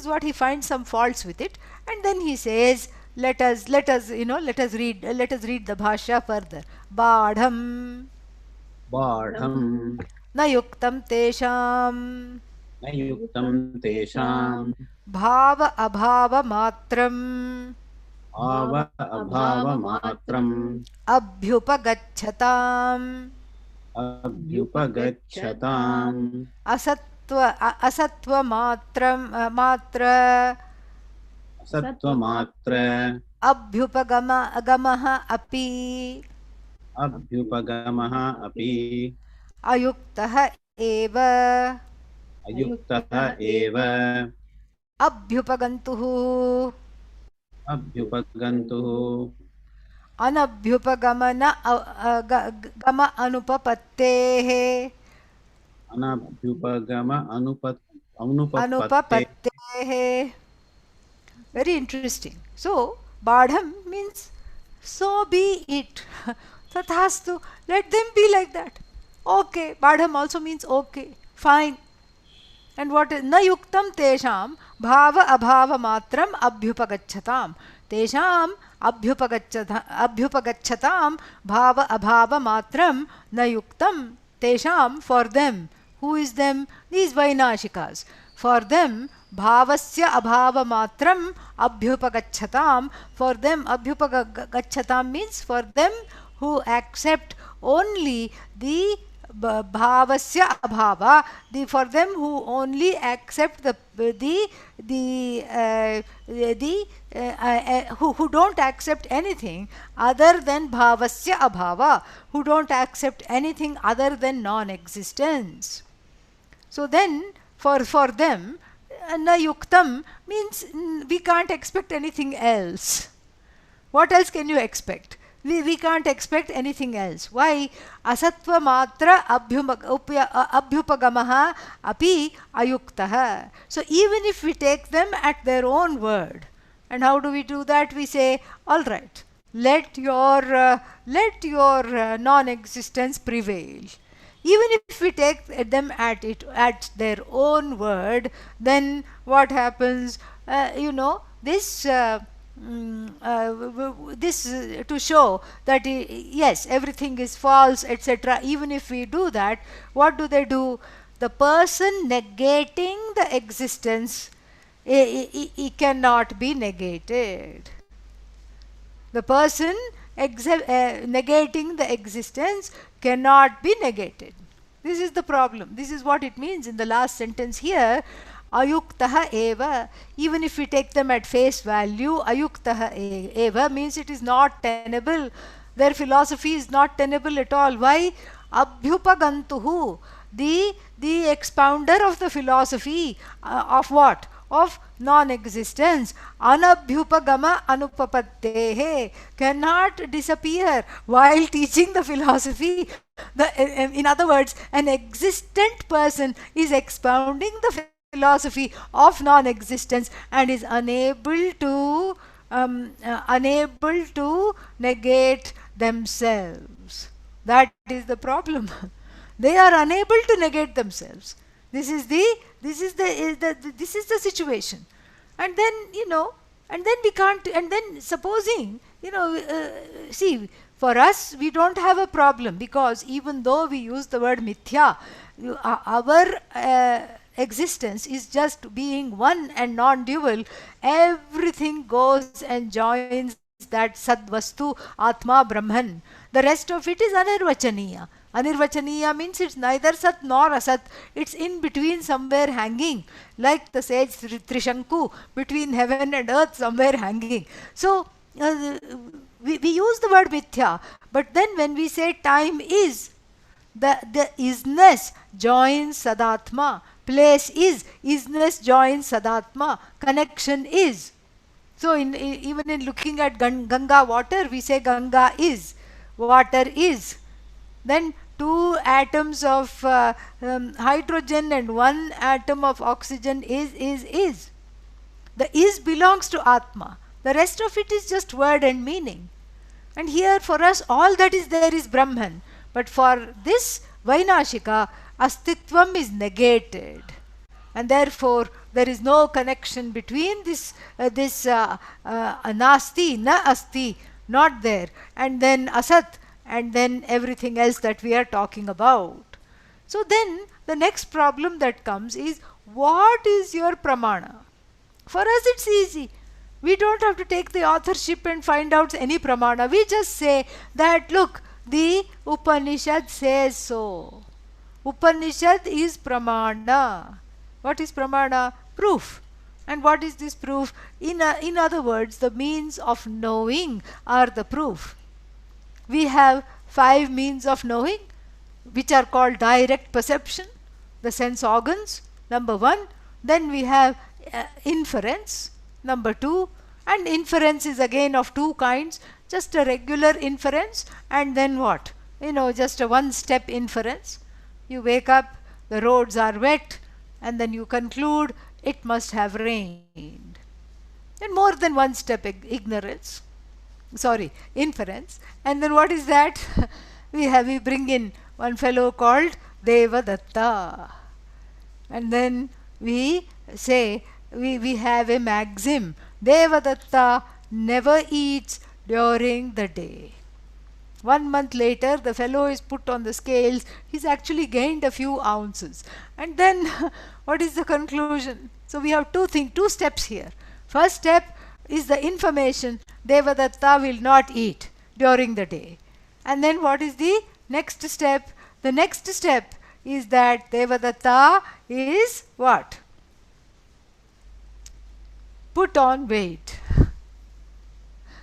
what he finds some faults with it, and then he says, let us read the bhashya further. Badham. Badham. Na yuktam tesham. Na yuktam tesham. Bhava abhava matram. Bhava abhava matram. Abhyupagacchatam. Abhyupagacchatam. Asatva matra. Asatva matra. Abhyupagamaha api. Abhyupagamaha api. Ayuktaha eva. Ayuktaha eva. Abhyupagantuhu. Abhyupagantuhu. Anabhyupagamana gama anupapattehe. Anabhyupagama Anupapattehe. Very interesting. So, Badham means so be it. Tathastu. Let them be like that. Okay. Badham also means okay. Fine. And what is na yuktam tesham bhava abhava matram abhyupagacchatam. Tesham abhyupagacchatam bhava abhava matram na yuktam. Tesham, for them. Who is them? These Vainashikas. For them, bhavasya abhava matram abhyupagacchatam. For them, abhyupagacchatam means for them who accept only the bhavasya abhava, for them who only accept who don't accept anything other than bhavasya abhava, who don't accept anything other than non-existence. So then for them na yuktam means we can't expect anything else. What else can you expect? We can't expect anything else. Why? Asatva matra abhyupagamaha api ayuktah. So even if we take them at their own word, and how do we do that? We say, all right, let your non-existence prevail. Even if we take them at their own word, then what happens? This to show that yes, everything is false, etc. Even if we do that, what do they do? The person negating the existence, he cannot be negated. The person negating the existence cannot be negated. This is the problem. This is what it means in the last sentence here. Ayuktaha eva. Even if we take them at face value, ayuktaha eva means it is not tenable. Their philosophy is not tenable at all. Why? Abhyupagantuhu. The expounder of the philosophy of what? Of non-existence, anabhyupagama anupapattehe, cannot disappear while teaching the philosophy. In other words, an existent person is expounding the philosophy of non-existence and is unable to negate themselves. That is the problem. They are unable to negate themselves. This is the situation. And then we can't, and then supposing see, for us we don't have a problem, because even though we use the word mithya, our existence is just being one and non-dual. Everything goes and joins that sadvastu atma brahman. The rest of it is anirvachaniya. Anirvachaniya means it's neither sat nor asat. It's in between, somewhere hanging, like the sage Trishanku, between heaven and earth, somewhere hanging. So we use the word mithya, but then when we say time is, the isness joins sadatma. Place is, isness joins sadatma. Connection is. So even in looking at Ganga water, we say Ganga is, water is. Then 2 atoms of hydrogen and 1 atom of oxygen is. The is belongs to Atma. The rest of it is just word and meaning. And here for us, all that is there is Brahman. But for this Vainashika, Astitvam is negated. And therefore, there is no connection between this nasti, na asti, not there, and then asat, and then everything else that we are talking about. So then the next problem that comes is, what is your pramana? For us it's easy. We don't have to take the authorship and find out any pramana. We just say that, look, the Upanishad says so. Upanishad is pramana. What is pramana? Proof. And what is this proof? In other words, the means of knowing are the proof. We have 5 means of knowing, which are called direct perception, the sense organs, number 1. Then we have inference, number 2. And inference is again of 2 kinds, just a regular inference, and then what? Just a one-step inference. You wake up, the roads are wet, and then you conclude it must have rained. And more than one step inference. And then what is that? we bring in one fellow called Devadatta. And then we say, we have a maxim, Devadatta never eats during the day. 1 month later, the fellow is put on the scales. He's actually gained a few ounces. And then what is the conclusion? So we have 2 steps here. First step is the information, Devadatta will not eat during the day. And then what is the next step? The next step is that Devadatta is what? Put on weight.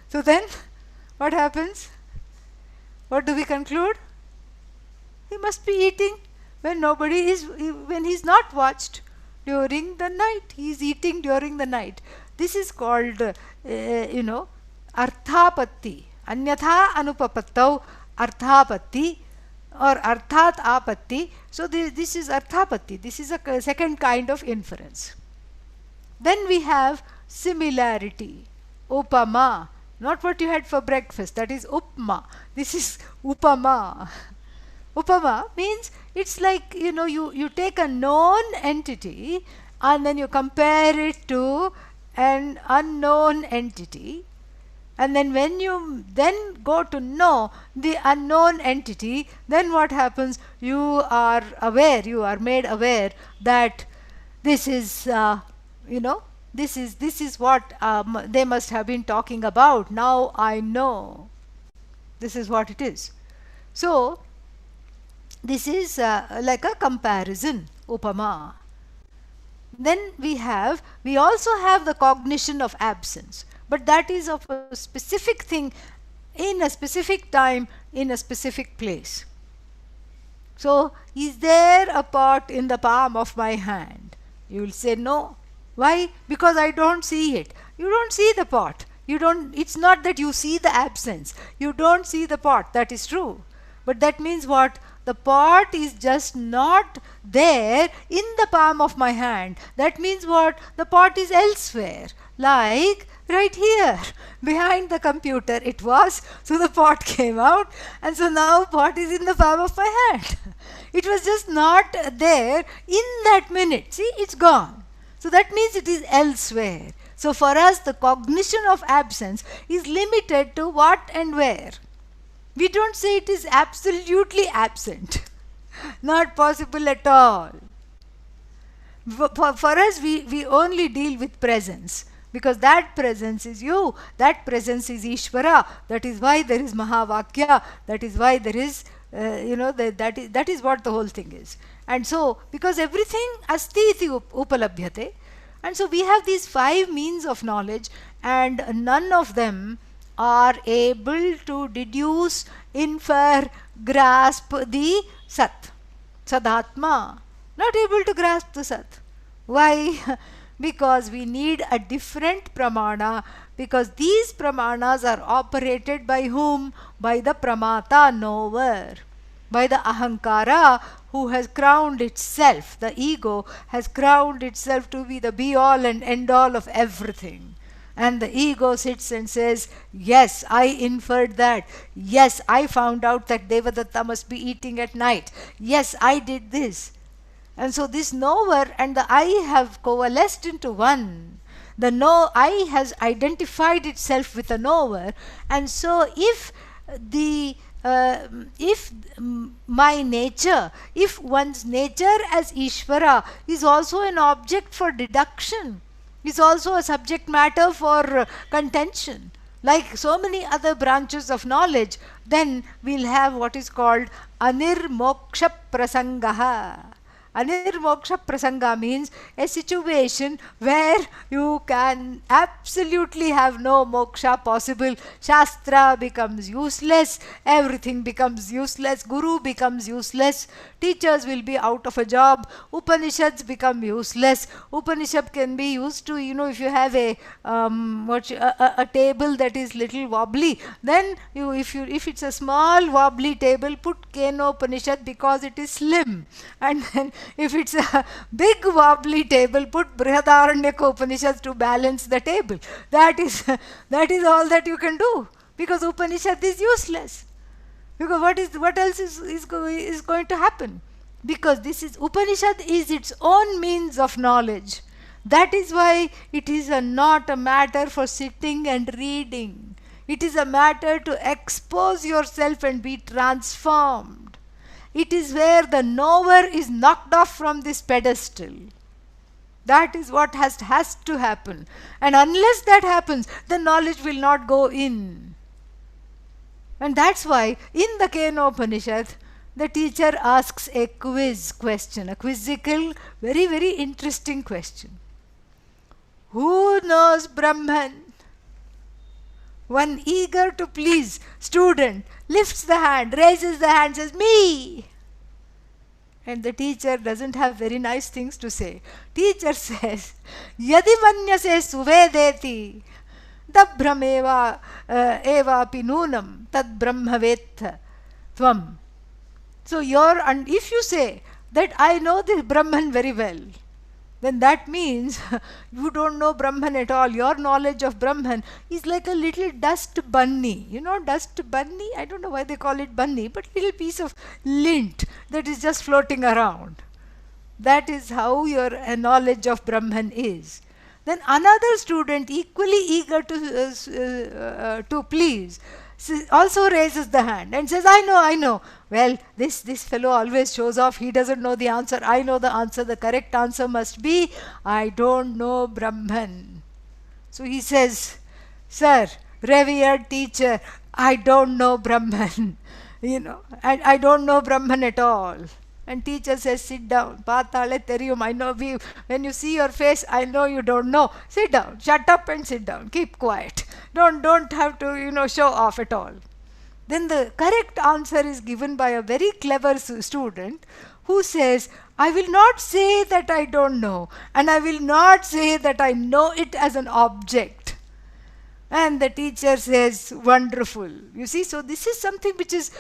So then what happens? What do we conclude? He must be eating when when he's not watched during the night. He is eating during the night. This is called, arthapatti. Anyatha anupapattau arthapatti or arthat apatti. So this is arthapatti. This is a second kind of inference. Then we have similarity. Upama. Not what you had for breakfast. That is upma. This is upama. Upama means it's like, you take a known entity and then you compare it to an unknown entity. And then when you then go to know the unknown entity, then what happens? You are aware, you are made aware that this is, this is what they must have been talking about. Now I know. This is what it is. So, this is like a comparison, upama. Then we also have the cognition of absence, but that is of a specific thing in a specific time, in a specific place. So, is there a pot in the palm of my hand? You will say no. Why? Because I don't see it. You don't see the pot. It's not that you see the absence. You don't see the pot. That is true. But that means what? The pot is just not there in the palm of my hand. That means what? The pot is elsewhere. Like right here, behind the computer it was. So the pot came out, and so now pot is in the palm of my hand. It was just not there in that minute. See, it's gone. So that means it is elsewhere. So for us, the cognition of absence is limited to what and where. We don't say it is absolutely absent. Not possible at all. For us, we only deal with presence. Because that presence is you. That presence is Ishvara. That is why there is Mahavakya. That is why there is, that is what the whole thing is. And so, because everything asti iti upalabhyate. And so we have these 5 means of knowledge, and none of them are able to deduce, infer, grasp the Sat. Sadatma. Not able to grasp the Sat. Why? Because we need a different pramana, because these pramanas are operated by whom? By the pramata, knower. By the ahankara, who has crowned itself, the ego has crowned itself to be the be-all and end-all of everything. And the ego sits and says, yes, I inferred that. Yes, I found out that Devadatta must be eating at night. Yes, I did this. And so this knower and the I have coalesced into one. The I has identified itself with the knower. And so if my nature, if one's nature as Ishvara is also an object for deduction, is also a subject matter for contention, like so many other branches of knowledge, then we'll have what is called anirmoksha prasangaha. Anirmoksha prasanga means a situation where you can absolutely have no moksha possible. Shastra becomes useless, everything becomes useless, guru becomes useless, teachers will be out of a job, Upanishads become useless. Upanishad can be used to, if you have a table that is little wobbly, then if it's a small wobbly table, put Kenopanishad because it is slim, and then if it's a big wobbly table, put Brihadaranyaka Upanishad to balance the table. That is all that you can do, because Upanishad is useless. Because what else is going to happen? Because Upanishad is its own means of knowledge. That is why it is not a matter for sitting and reading. It is a matter to expose yourself and be transformed. It is where the knower is knocked off from this pedestal. That is what has to happen. And unless that happens, the knowledge will not go in. And that's why in the Kenopanishad, the teacher asks a quiz question, a quizzical, very, very interesting question. Who knows Brahman? One eager to please student lifts the hand, raises the hand, says, me. And the teacher doesn't have very nice things to say. Teacher says, yadi manyase suvedeti. dabhrameva evapi nunam tad brahmavetha tvam. So and if you say that I know the Brahman very well, then that means you don't know Brahman at all. Your knowledge of Brahman is like a little dust bunny. You know dust bunny? I don't know why they call it bunny, but little piece of lint that is just floating around. That is how your knowledge of Brahman is. Then another student, equally eager to please, also raises the hand and says, I know, I know. Well, this fellow always shows off. He doesn't know the answer. I know the answer. The correct answer must be, I don't know Brahman. So he says, Sir, revered teacher, I don't know Brahman. And I don't know Brahman at all. And teacher says, sit down. Paatale theriyum. I know when you see your face, I know you don't know. Sit down. Shut up and sit down. Keep quiet. Don't have to, show off at all. Then the correct answer is given by a very clever student who says, I will not say that I don't know, and I will not say that I know it as an object. And the teacher says, wonderful. You see, so this is something which is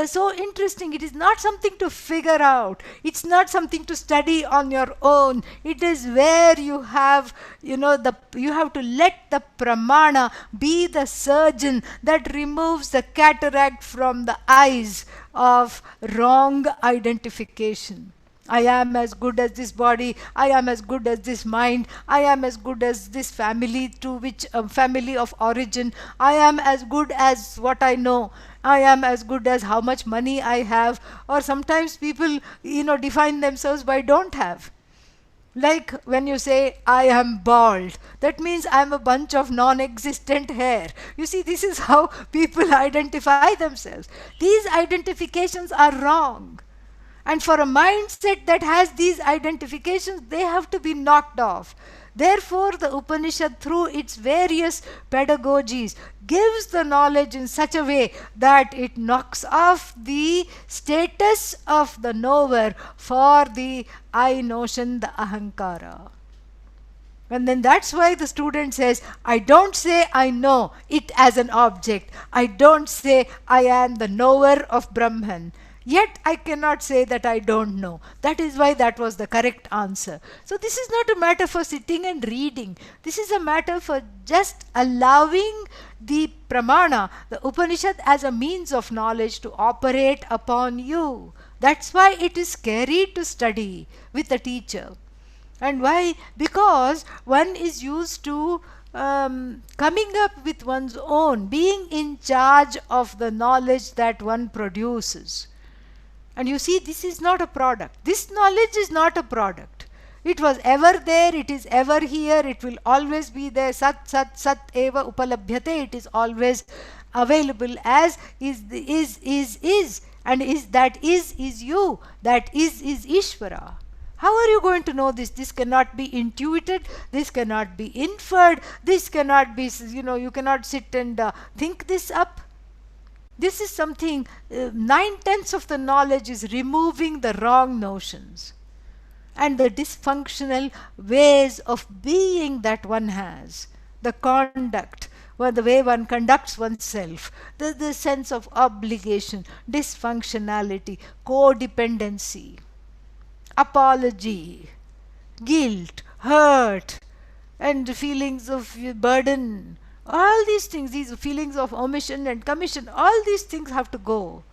so interesting. It is not something to figure out. It's not something to study on your own. It is where you have, you have to let the pramana be the surgeon that removes the cataract from the eyes of wrong identification. I am as good as this body, I am as good as this mind, I am as good as this family to which family of origin, I am as good as what I know, I am as good as how much money I have, or sometimes people, define themselves by don't have. Like when you say, I am bald, that means I am a bunch of non-existent hair. You see, this is how people identify themselves. These identifications are wrong. And for a mindset that has these identifications, they have to be knocked off. Therefore, the Upanishad, through its various pedagogies, gives the knowledge in such a way that it knocks off the status of the knower for the I notion, the ahankara. And then that's why the student says, I don't say I know it as an object. I don't say I am the knower of Brahman. Yet I cannot say that I don't know. That is why that was the correct answer. So this is not a matter for sitting and reading. This is a matter for just allowing the pramana, the Upanishad, as a means of knowledge to operate upon you. That's why it is scary to study with a teacher. And why? Because one is used to coming up with one's own, being in charge of the knowledge that one produces. And you see, this is not a product. This knowledge is not a product. It was ever there, it is ever here, it will always be there. Sat, sat, sat eva upalabhyate. It is always available as is. And that is you. That is Ishvara. How are you going to know this? This cannot be intuited. This cannot be inferred. This cannot be, you cannot sit and think this up. This is something, 9/10 of the knowledge is removing the wrong notions and the dysfunctional ways of being that one has, the conduct, the way one conducts oneself, the sense of obligation, dysfunctionality, codependency, apology, guilt, hurt, and feelings of burden. All these things, these feelings of omission and commission, all these things have to go.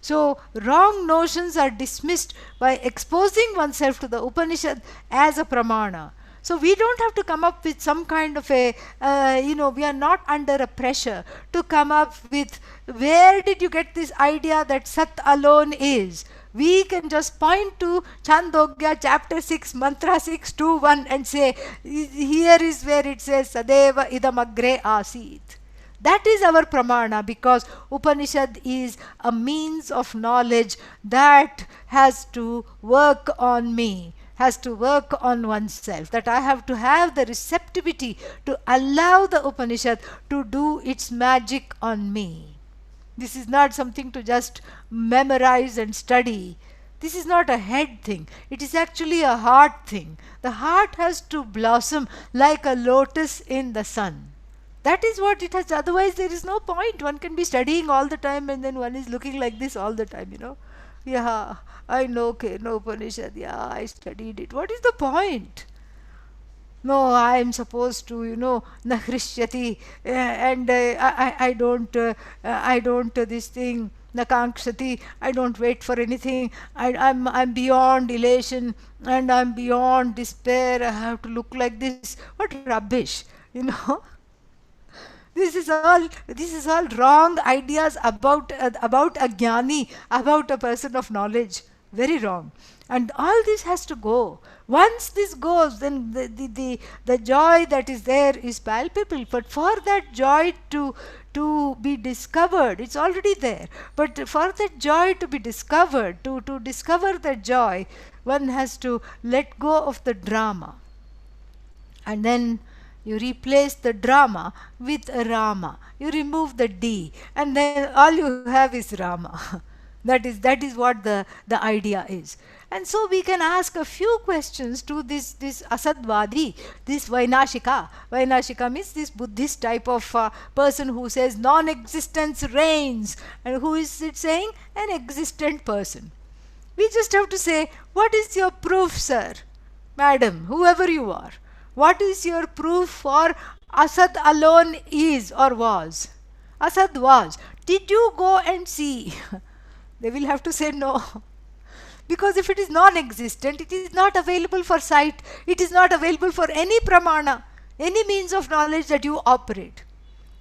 So wrong notions are dismissed by exposing oneself to the Upanishad as a pramana. So we don't have to come up with some kind of a, we are not under a pressure to come up with, where did you get this idea that Sat alone is? We can just point to Chandogya chapter 6, mantra 6, 2, 1 and say, here is where it says, Sadeva idam agre asit. That is our pramana, because Upanishad is a means of knowledge that has to work on me, has to work on oneself, that I have to have the receptivity to allow the Upanishad to do its magic on me. This is not something to just memorize and study. This is not a head thing. It is actually a heart thing. The heart has to blossom like a lotus in the sun. That is what it has. Otherwise, there is no point. One can be studying all the time and then one is looking like this all the time, Yeah, I know, okay, no Upanishad. Yeah, I studied it. What is the point? No, I am supposed to, na hrishyati, and I don't this thing, na kankshati, I don't wait for anything, I'm beyond elation, and I'm beyond despair, I have to look like this. What rubbish, you know. This is all wrong ideas about a jnani, about a person of knowledge. Very wrong. And all this has to go. Once this goes, then the joy that is there is palpable. But for that joy to be discovered, it's already there. But for that joy to be discovered, to discover that joy, one has to let go of the drama. And then you replace the drama with Rama. You remove the D, and then all you have is Rama. that is what the idea is. And so we can ask a few questions to this Asadvadi, this Vainashika. Vainashika means this Buddhist type of person who says non-existence reigns. And who is it saying? An existent person. We just have to say, what is your proof, sir? Madam, whoever you are. What is your proof for Asad alone is or was? Asad was. Did you go and see? They will have to say no. Because if it is non-existent, it is not available for sight. It is not available for any pramana, any means of knowledge that you operate.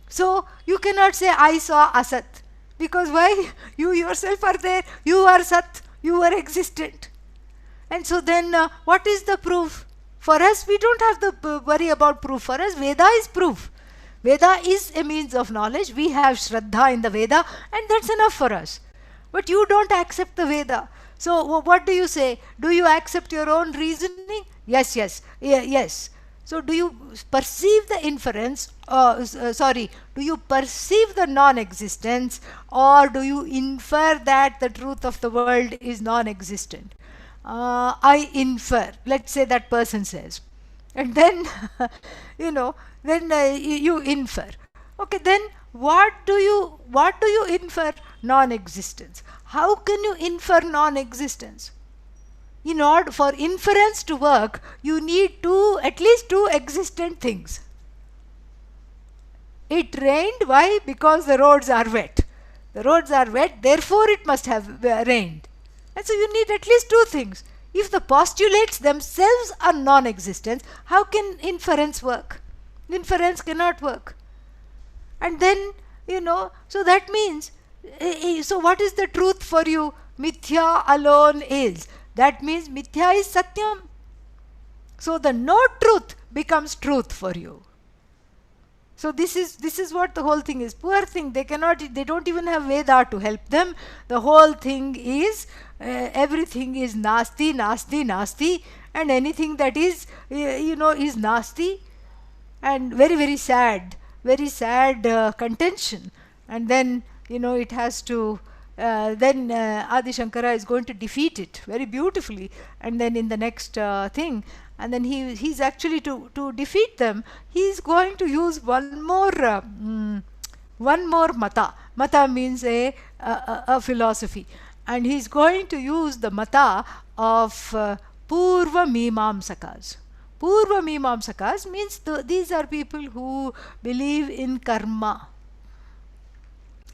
So you cannot say, I saw Asat. Because why? You yourself are there. You are Sat. You are existent. And so then what is the proof? For us, we don't have to worry about proof. For us, Veda is proof. Veda is a means of knowledge. We have Shraddha in the Veda, and that's enough for us. But you don't accept the Veda. So what do you say? Do you accept your own reasoning? Yes. Yes. So do you perceive the inference, do you perceive the non-existence, or do you infer that the truth of the world is non-existent? I infer, let's say that person says. And then, you infer. Okay, then what do you infer? Non-existence. How can you infer non-existence? In order for inference to work, you need at least two existent things. It rained, why? Because the roads are wet. The roads are wet, therefore it must have rained. And so you need at least two things. If the postulates themselves are non-existent, how can inference work? Inference cannot work. And then, so that means, so what is the truth for you? Mithya alone is. That means Mithya is Satyam. So the no truth becomes truth for you. So this is what the whole thing is. Poor thing, they don't even have Veda to help them. The whole thing is, everything is Nasti, and anything that is, is Nasti. And very, very sad contention. And then, it has to, then Adi Shankara is going to defeat it very beautifully. And then in the next thing, and then he's actually to defeat them, he's going to use one more mata. Mata means a philosophy. And he's going to use the mata of Purva Mimamsakas. Purva Mimamsakas means these are people who believe in karma.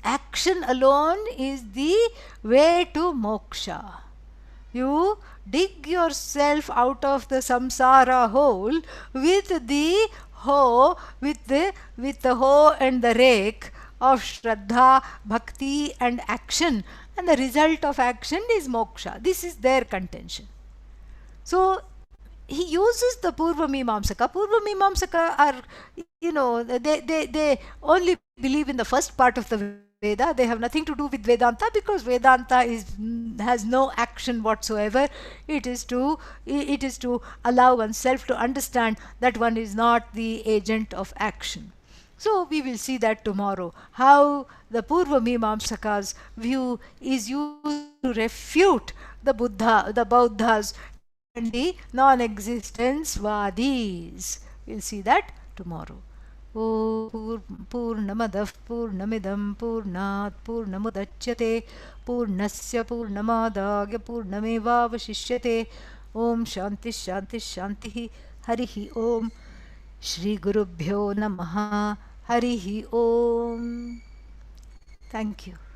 Action alone is the way to moksha. You dig yourself out of the samsara hole with the hoe, with the hoe and the rake of Shraddha, Bhakti and action. And the result of action is moksha. This is their contention. So he uses the Purva Mimamsaka. Purva Mimamsaka are, they only believe in the first part of the Veda. They have nothing to do with Vedanta, because Vedanta has no action whatsoever. It is to allow oneself to understand that one is not the agent of action. So we will see that tomorrow, how the Purva Mimamsaka's view is used to refute the Bauddhas and the non-existence Vadis. We'll see that tomorrow. पूर्णमदः पूर्णमिदं पूर्णात् पूर्णमुदच्यते पूर्णस्य पूर्णमादाय पूर्णमेवावशिष्यते ॐ शान्तिः शान्तिः शान्तिः हरिः ॐ श्रीगुरुभ्यो नमः हरिः ॐ थैंक यू